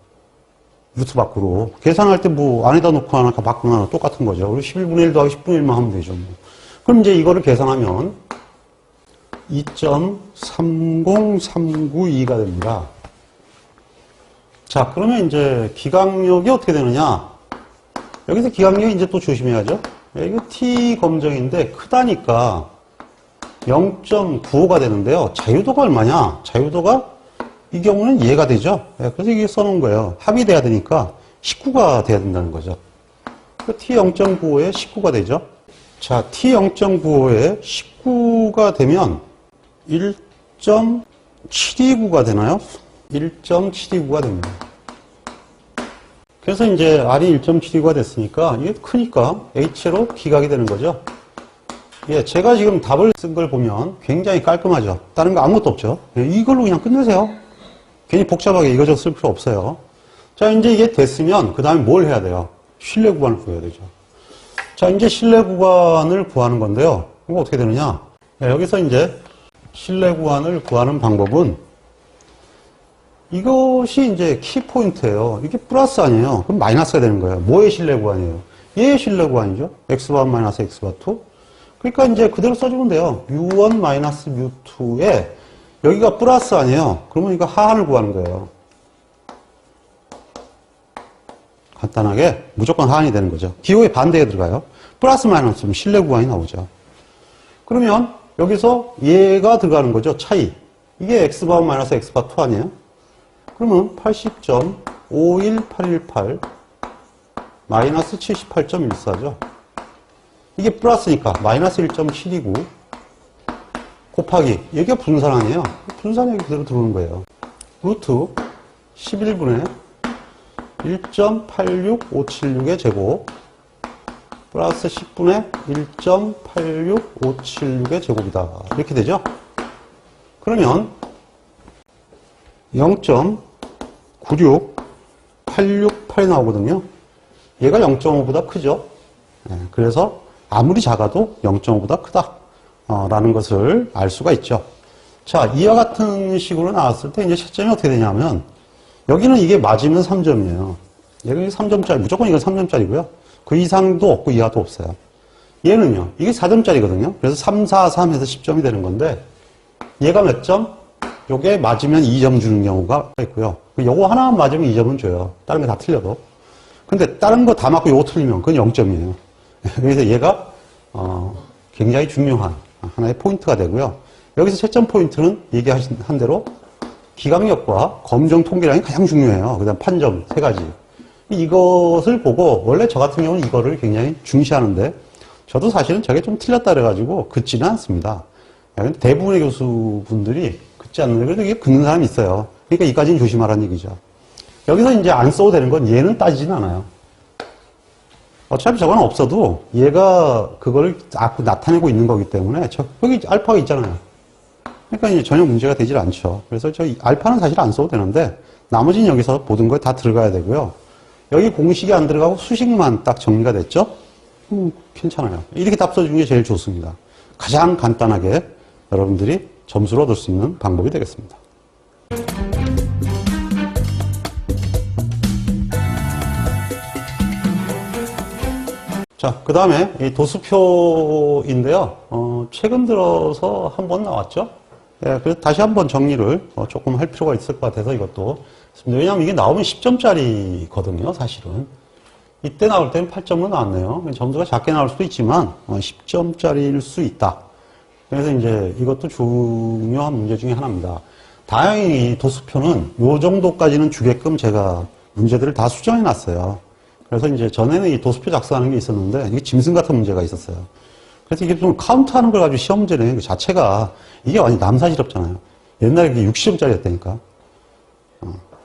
루트 밖으로. 계산할 때 뭐 안에다 놓고 하나 바꾸나 똑같은 거죠. 그리고 11분의 1 더하기 10분의 1만 하면 되죠. 뭐. 그럼 이제 이거를 계산하면 2.30392가 됩니다. 자, 그러면 이제 기강력이 어떻게 되느냐? 여기서 기강력이 이제 또 조심해야죠. 이거 T 검정인데 크다니까 0.95가 되는데요. 자유도가 얼마냐? 자유도가 이 경우는 얘가 되죠. 그래서 이게 써놓은 거예요. 합이 돼야 되니까 19가 돼야 된다는 거죠. T 0.95에 19가 되죠. 자, T 0.95에 19가 되면 1.729가 되나요? 1.729가 됩니다. 그래서 이제 R이 1.729가 됐으니까 이게 크니까 H로 기각이 되는 거죠. 예, 제가 지금 답을 쓴 걸 보면 굉장히 깔끔하죠. 다른 거 아무것도 없죠. 이걸로 그냥 끝내세요. 괜히 복잡하게 이거저거 쓸 필요 없어요. 자, 이제 이게 됐으면 그 다음에 뭘 해야 돼요? 신뢰 구간을 구해야 되죠. 자, 이제 신뢰 구간을 구하는 건데요. 이거 어떻게 되느냐? 네, 여기서 이제 신뢰 구간을 구하는 방법은 이것이 이제 키포인트예요. 이게 플러스 아니에요. 그럼 마이너스가 되는 거예요. 뭐의 신뢰 구간이에요? 얘의 신뢰 구간이죠. x바 마이너스 x바 2. 그러니까 이제 그대로 써주면 돼요. u1 마이너스 u2에 여기가 플러스 아니에요. 그러면 이거 하한을 구하는 거예요. 간단하게 무조건 하한이 되는 거죠. 기호의 반대에 들어가요. 플러스 마이너스면 신뢰 구간이 나오죠. 그러면 여기서 얘가 들어가는 거죠. 차이. 이게 x바 마이너스 x바 2 아니에요? 그러면 80.51818 마이너스 78.14죠. 이게 플러스니까 마이너스 1.729 곱하기 여기가 분산 아니에요. 분산이 여기 그대로 들어오는 거예요. 루트 11분의 1.86576의 제곱 플러스 10분의 1.86576의 제곱이다. 이렇게 되죠. 그러면 0.96868 나오거든요. 얘가 0.5보다 크죠. 그래서 아무리 작아도 0.5보다 크다. 라는 것을 알 수가 있죠. 자, 이와 같은 식으로 나왔을 때 이제 채점이 어떻게 되냐면 여기는 이게 맞으면 3점이에요. 여기 3점짜리, 무조건 이건 3점짜리고요. 그 이상도 없고 이하도 없어요. 얘는요, 이게 4점짜리거든요. 그래서 3, 4, 3 해서 10점이 되는 건데 얘가 몇 점? 요게 맞으면 2점 주는 경우가 있고요. 요거 하나만 맞으면 2점은 줘요. 다른 거 다 틀려도. 근데 다른 거 다 맞고 요거 틀리면 그건 0점이에요. 그래서 얘가 굉장히 중요한 하나의 포인트가 되고요. 여기서 채점 포인트는 얘기한 대로 기강력과 검정 통계량이 가장 중요해요. 그 다음 판점 세 가지. 이것을 보고 원래 저 같은 경우는 이거를 굉장히 중시하는데 저도 사실은 저게 좀 틀렸다 그래가지고 긋지는 않습니다. 대부분의 교수분들이 긋지 않는데 그래도 이게 긋는 사람이 있어요. 그러니까 이까지는 조심하라는 얘기죠. 여기서 이제 안 써도 되는 건 얘는 따지진 않아요. 어차피 저건 없어도 얘가 그걸 나타내고 있는 거기 때문에 여기 알파가 있잖아요. 그러니까 이제 전혀 문제가 되질 않죠. 그래서 저 알파는 사실 안 써도 되는데 나머지는 여기서 모든 걸 다 들어가야 되고요. 여기 공식이 안 들어가고 수식만 딱 정리가 됐죠? 괜찮아요. 이렇게 답 써주는 게 제일 좋습니다. 가장 간단하게 여러분들이 점수를 얻을 수 있는 방법이 되겠습니다. 자, 그 다음에 이 도수표인데요. 최근 들어서 한번 나왔죠. 예, 그래서 다시 한번 정리를 조금 할 필요가 있을 것 같아서 이것도. 왜냐하면 이게 나오면 10점짜리거든요, 사실은. 이때 나올 때는 8점으로 나왔네요. 점수가 작게 나올 수도 있지만 10점짜리일 수 있다. 그래서 이제 이것도 중요한 문제 중에 하나입니다. 다행히 도수표는 요 정도까지는 주게끔 제가 문제들을 다 수정해 놨어요. 그래서 이제 전에는 이 도수표 작성하는 게 있었는데 이게 짐승 같은 문제가 있었어요. 그래서 이게 좀 카운트하는 걸 가지고 시험 문제 내는 그 자체가 이게 완전 남사스럽잖아요. 옛날에 이게 60점짜리였다니까.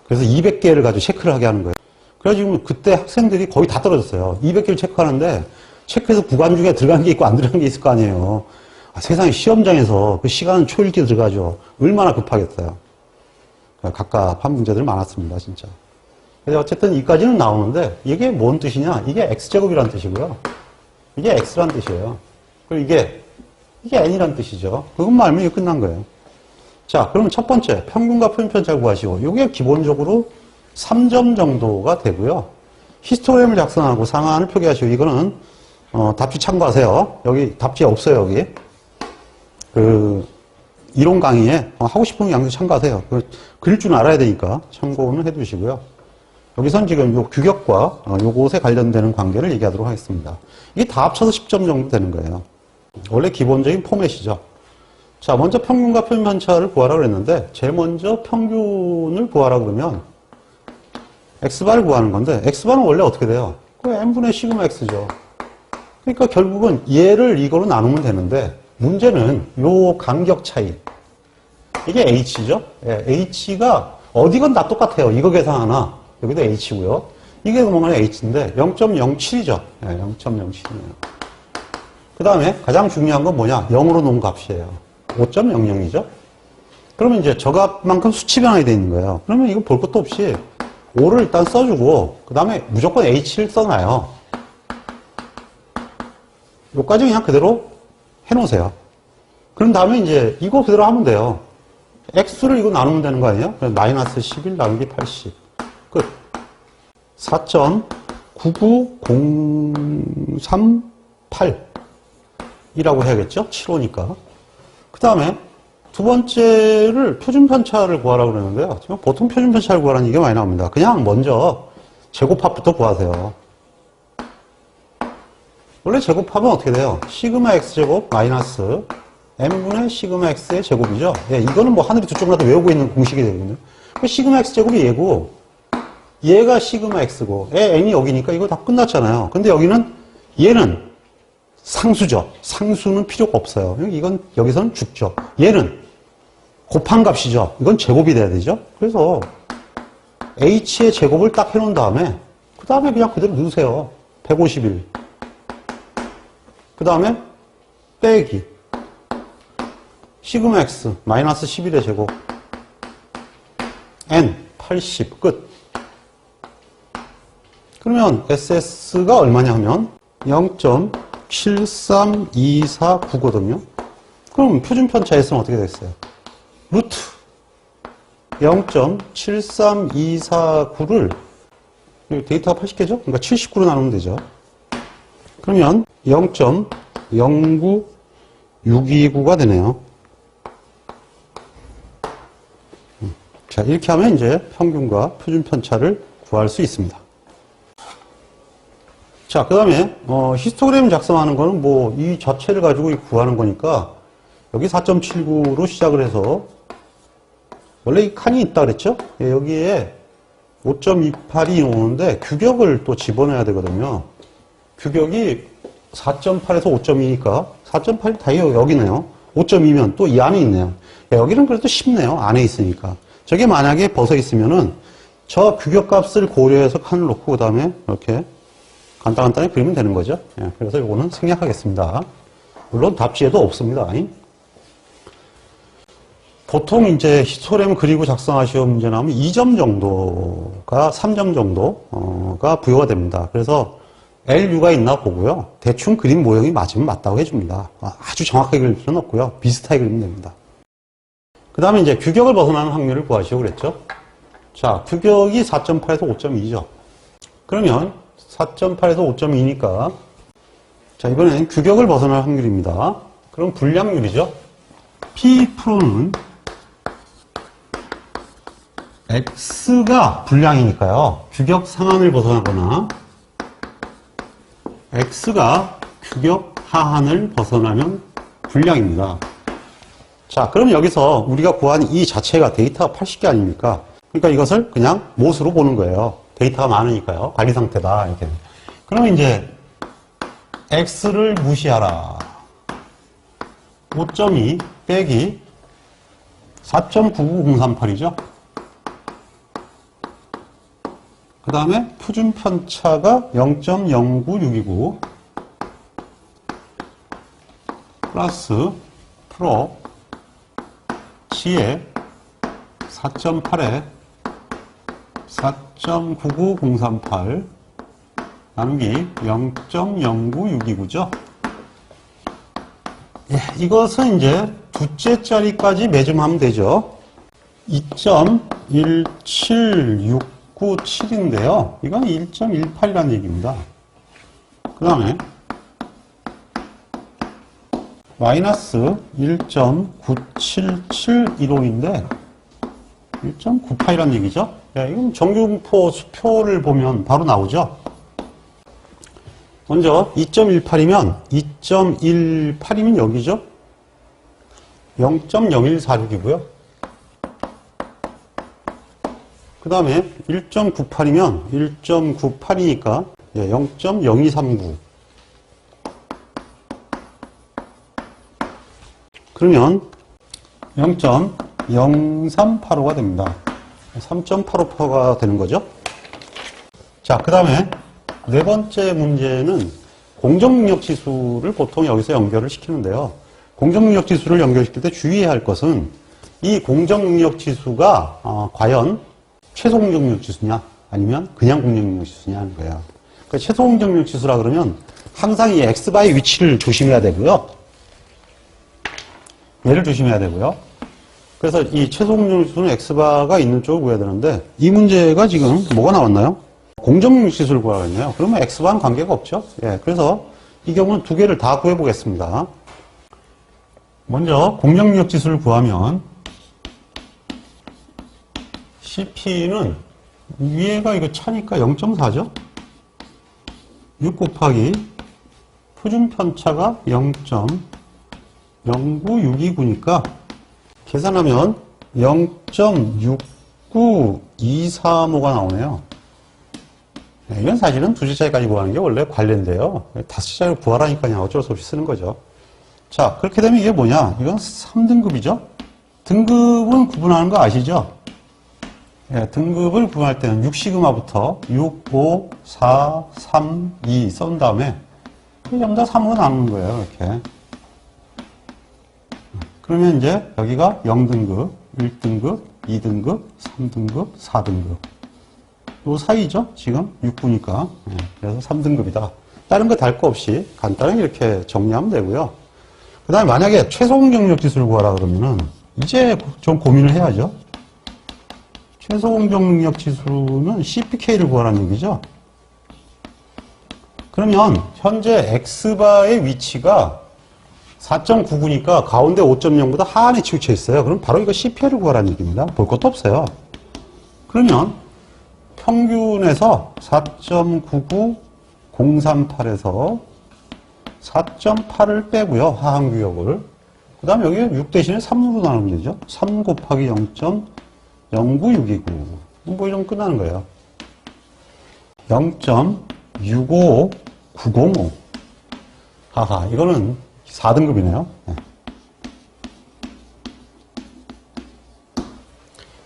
그래서 200개를 가지고 체크를 하게 하는 거예요. 그래가지고 그때 학생들이 거의 다 떨어졌어요. 200개를 체크하는데 체크해서 구간 중에 들어간 게 있고 안 들어간 게 있을 거 아니에요. 세상에 시험장에서 그 시간은 초읽기 들어가죠. 얼마나 급하겠어요. 갑갑한 문제들 많았습니다, 진짜. 그래서 어쨌든 이까지는 나오는데 이게 뭔 뜻이냐? 이게 x제곱이라는 뜻이고요. 이게 x라는 뜻이에요. 그리고 이게 n이라는 뜻이죠. 그것만 알면 이게 끝난 거예요. 자, 그러면 첫 번째 평균과 표준편 잘 구하시고 이게 기본적으로 3점 정도가 되고요. 히스토그램을 작성하고 상한을 표기하시고, 이거는 답지 참고하세요. 여기 답지에 없어요, 여기. 이론 강의에 하고 싶은 양도 참고하세요. 그릴 줄 알아야 되니까 참고는 해두시고요. 여기선 지금 요 규격과 요것에 관련되는 관계를 얘기하도록 하겠습니다. 이게 다 합쳐서 10점 정도 되는 거예요. 원래 기본적인 포맷이죠. 자, 먼저 평균과 표준 편차를 구하라고 그랬는데, 제일 먼저 평균을 구하라고 그러면 x바를 구하는 건데, x바는 원래 어떻게 돼요? 그 n분의 시그마 x죠. 그러니까 결국은 얘를 이거로 나누면 되는데, 문제는 요 간격 차이. 이게 h죠? 예, h가 어디건 다 똑같아요. 이거 계산하나. 여기도 h고요. 이게 뭐가 h인데 0.07이죠. 예, 0.07이네요. 그 다음에 가장 중요한 건 뭐냐? 0으로 놓은 값이에요. 5.00이죠. 그러면 이제 저 값만큼 수치 변환이 되어 있는 거예요. 그러면 이거 볼 것도 없이 5를 일단 써주고, 그 다음에 무조건 h를 써놔요. 요까지 그냥 그대로 해놓으세요. 그런 다음에 이제 이거 그대로 하면 돼요. x를 이거 나누면 되는 거 아니에요? 마이너스 11 나누기 80. 끝. 4.99038 이라고 해야겠죠? 7호니까. 그 다음에 두 번째를 표준 편차를 구하라고 그러는데요. 지금 보통 표준 편차를 구하라는 얘기가 많이 나옵니다. 그냥 먼저 제곱합부터 구하세요. 원래 제곱합은 어떻게 돼요? 시그마 x제곱 마이너스 n분의 시그마 x의 제곱이죠. 예, 이거는 뭐 하늘이 두 쪽 나도 외우고 있는 공식이 되거든요. 그 시그마 x제곱이 얘고, 얘가 시그마 x고, n이 여기니까 이거 다 끝났잖아요. 근데 여기는 얘는 상수죠. 상수는 필요가 없어요. 이건 여기서는 죽죠. 얘는 곱한 값이죠. 이건 제곱이 돼야 되죠. 그래서 h의 제곱을 딱 해놓은 다음에 그 다음에 그냥 그대로 넣으세요. 151. 그 다음에 빼기 시그마 x 마이너스 11의 제곱 n 80 끝. 그러면 SS가 얼마냐 하면 0.73249거든요. 그럼 표준 편차 S는 어떻게 됐어요? 루트 0.73249를 데이터가 80개죠? 그러니까 79로 나누면 되죠. 그러면 0.09629가 되네요. 자, 이렇게 하면 이제 평균과 표준 편차를 구할 수 있습니다. 자, 그 다음에, 히스토그램 작성하는 거는 뭐, 이 자체를 가지고 구하는 거니까, 여기 4.79로 시작을 해서, 원래 이 칸이 있다 그랬죠? 예, 여기에 5.28이 오는데, 규격을 또 집어넣어야 되거든요. 규격이 4.8에서 5.2니까, 4.8이 다 여기네요. 5.2면 또 이 안에 있네요. 예, 여기는 그래도 쉽네요. 안에 있으니까. 저게 만약에 벗어 있으면은, 저 규격 값을 고려해서 칸을 놓고, 그 다음에 이렇게, 간단하게 그리면 되는 거죠. 예, 그래서 이거는 생략하겠습니다. 물론 답지에도 없습니다. 보통 이제 히스토그램 그리고 작성하시오 문제 나오면 2점 정도가 3점 정도가 부여가 됩니다. 그래서 LU가 있나 보고요. 대충 그림 모형이 맞으면 맞다고 해줍니다. 아주 정확하게 그릴 필요는 없고요. 비슷하게 그리면 됩니다. 그 다음에 이제 규격을 벗어나는 확률을 구하시오 그랬죠. 자, 규격이 4.8에서 5.2죠. 그러면 4.8에서 5.2니까 자, 이번엔 규격을 벗어날 확률입니다. 그럼 불량률이죠. P는 X가 불량이니까요. 규격 상한을 벗어나거나 X가 규격 하한을 벗어나면 불량입니다. 자, 그럼 여기서 우리가 구한 이 자체가 데이터가 80개 아닙니까? 그러니까 이것을 그냥 못으로 보는 거예요. 데이터가 많으니까요. 관리 상태다. 이렇게. 그러면 이제 X를 무시하라. 5.2 빼기 4.99038이죠. 그 다음에 표준 편차가 0.09629 플러스 프로 C에 4.8에 4.99038 나누기 0.09629죠. 예, 이것은 이제 두째 자리까지 매점하면 되죠. 2.1769 697인데요. 이건 1.18이라는 얘기입니다. 그 다음에 마이너스 1.97715인데 1.98이라는 얘기죠. 야, 이건 정규분포 수표를 보면 바로 나오죠. 먼저 2.18이면 2.18이면 여기죠. 0.0146이고요. 그 다음에 1.98이면 1.98이니까 0.0239. 그러면 0.0385가 됩니다. 3.85%가 되는 거죠. 자, 그 다음에 네 번째 문제는 공정능력 지수를 보통 여기서 연결을 시키는데요. 공정능력 지수를 연결시킬 때 주의해야 할 것은 이 공정능력 지수가 과연 최소 공정능력 지수냐 아니면 그냥 공정능력 지수냐 하는 거예요. 그러니까 최소 공정능력 지수라 그러면 항상 이 x바의 위치를 조심해야 되고요. 얘를 조심해야 되고요. 그래서 이 최소 공정능력 지수는 x바가 있는 쪽을 구해야 되는데 이 문제가 지금 뭐가 나왔나요? 공정능력 지수를 구하겠네요. 그러면 x바는 관계가 없죠. 예, 그래서 이 경우는 두 개를 다 구해보겠습니다. 먼저 공정능력 지수를 구하면 CP는 위에가 이거 차니까 0.4죠. 6 곱하기 표준 편차가 0.09629니까 계산하면 0.69235가 나오네요. 이건 사실은 두 숫자까지 구하는 게 원래 관례인데요. 다섯 숫자를 구하라니까 그냥 어쩔 수 없이 쓰는 거죠. 자, 그렇게 되면 이게 뭐냐? 이건 3등급이죠. 등급은 구분하는 거 아시죠? 예, 등급을 구분할 때는 6시그마부터 6, 5, 4, 3, 2 써온 다음에 전부 다 3으로 나누는 거예요. 이렇게. 그러면 이제 여기가 0등급, 1등급, 2등급, 3등급, 4등급. 요 사이죠? 지금 6구니까. 예, 그래서 3등급이다. 다른 거 달 거 없이 간단하게 이렇게 정리하면 되고요. 그 다음에 만약에 최소 공정력 지수를 구하라 그러면은 이제 좀 고민을 해야죠. 최소 공정력 지수는 CPK를 구하라는 얘기죠. 그러면 현재 X바의 위치가 4.99니까 가운데 5.0보다 하안에 치우쳐 있어요. 그럼 바로 이거 CPL을 구하라는 얘기입니다. 볼 것도 없어요. 그러면 평균에서 4.99038에서 4.8을 빼고요. 하한 규역을. 그 다음에 여기 6 대신에 3으로 나누면 되죠. 3 곱하기 0.09629. 뭐 이러면 끝나는 거예요. 0.65905. 하하, 이거는 4등급이네요. 네.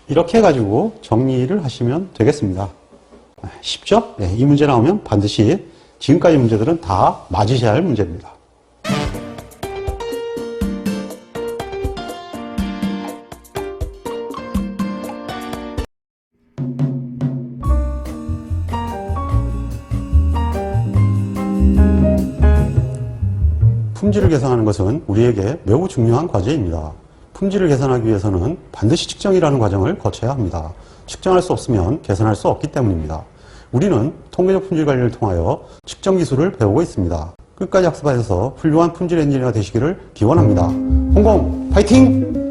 이렇게 해가지고 정리를 하시면 되겠습니다. 쉽죠? 네, 이 문제 나오면 반드시 지금까지 문제들은 다 맞으셔야 할 문제입니다. 품질을 계산하는 것은 우리에게 매우 중요한 과제입니다. 품질을 계산하기 위해서는 반드시 측정이라는 과정을 거쳐야 합니다. 측정할 수 없으면 계산할 수 없기 때문입니다. 우리는 통계적 품질 관리를 통하여 측정 기술을 배우고 있습니다. 끝까지 학습하셔서 훌륭한 품질 엔지니어가 되시기를 기원합니다. 홍콩 파이팅!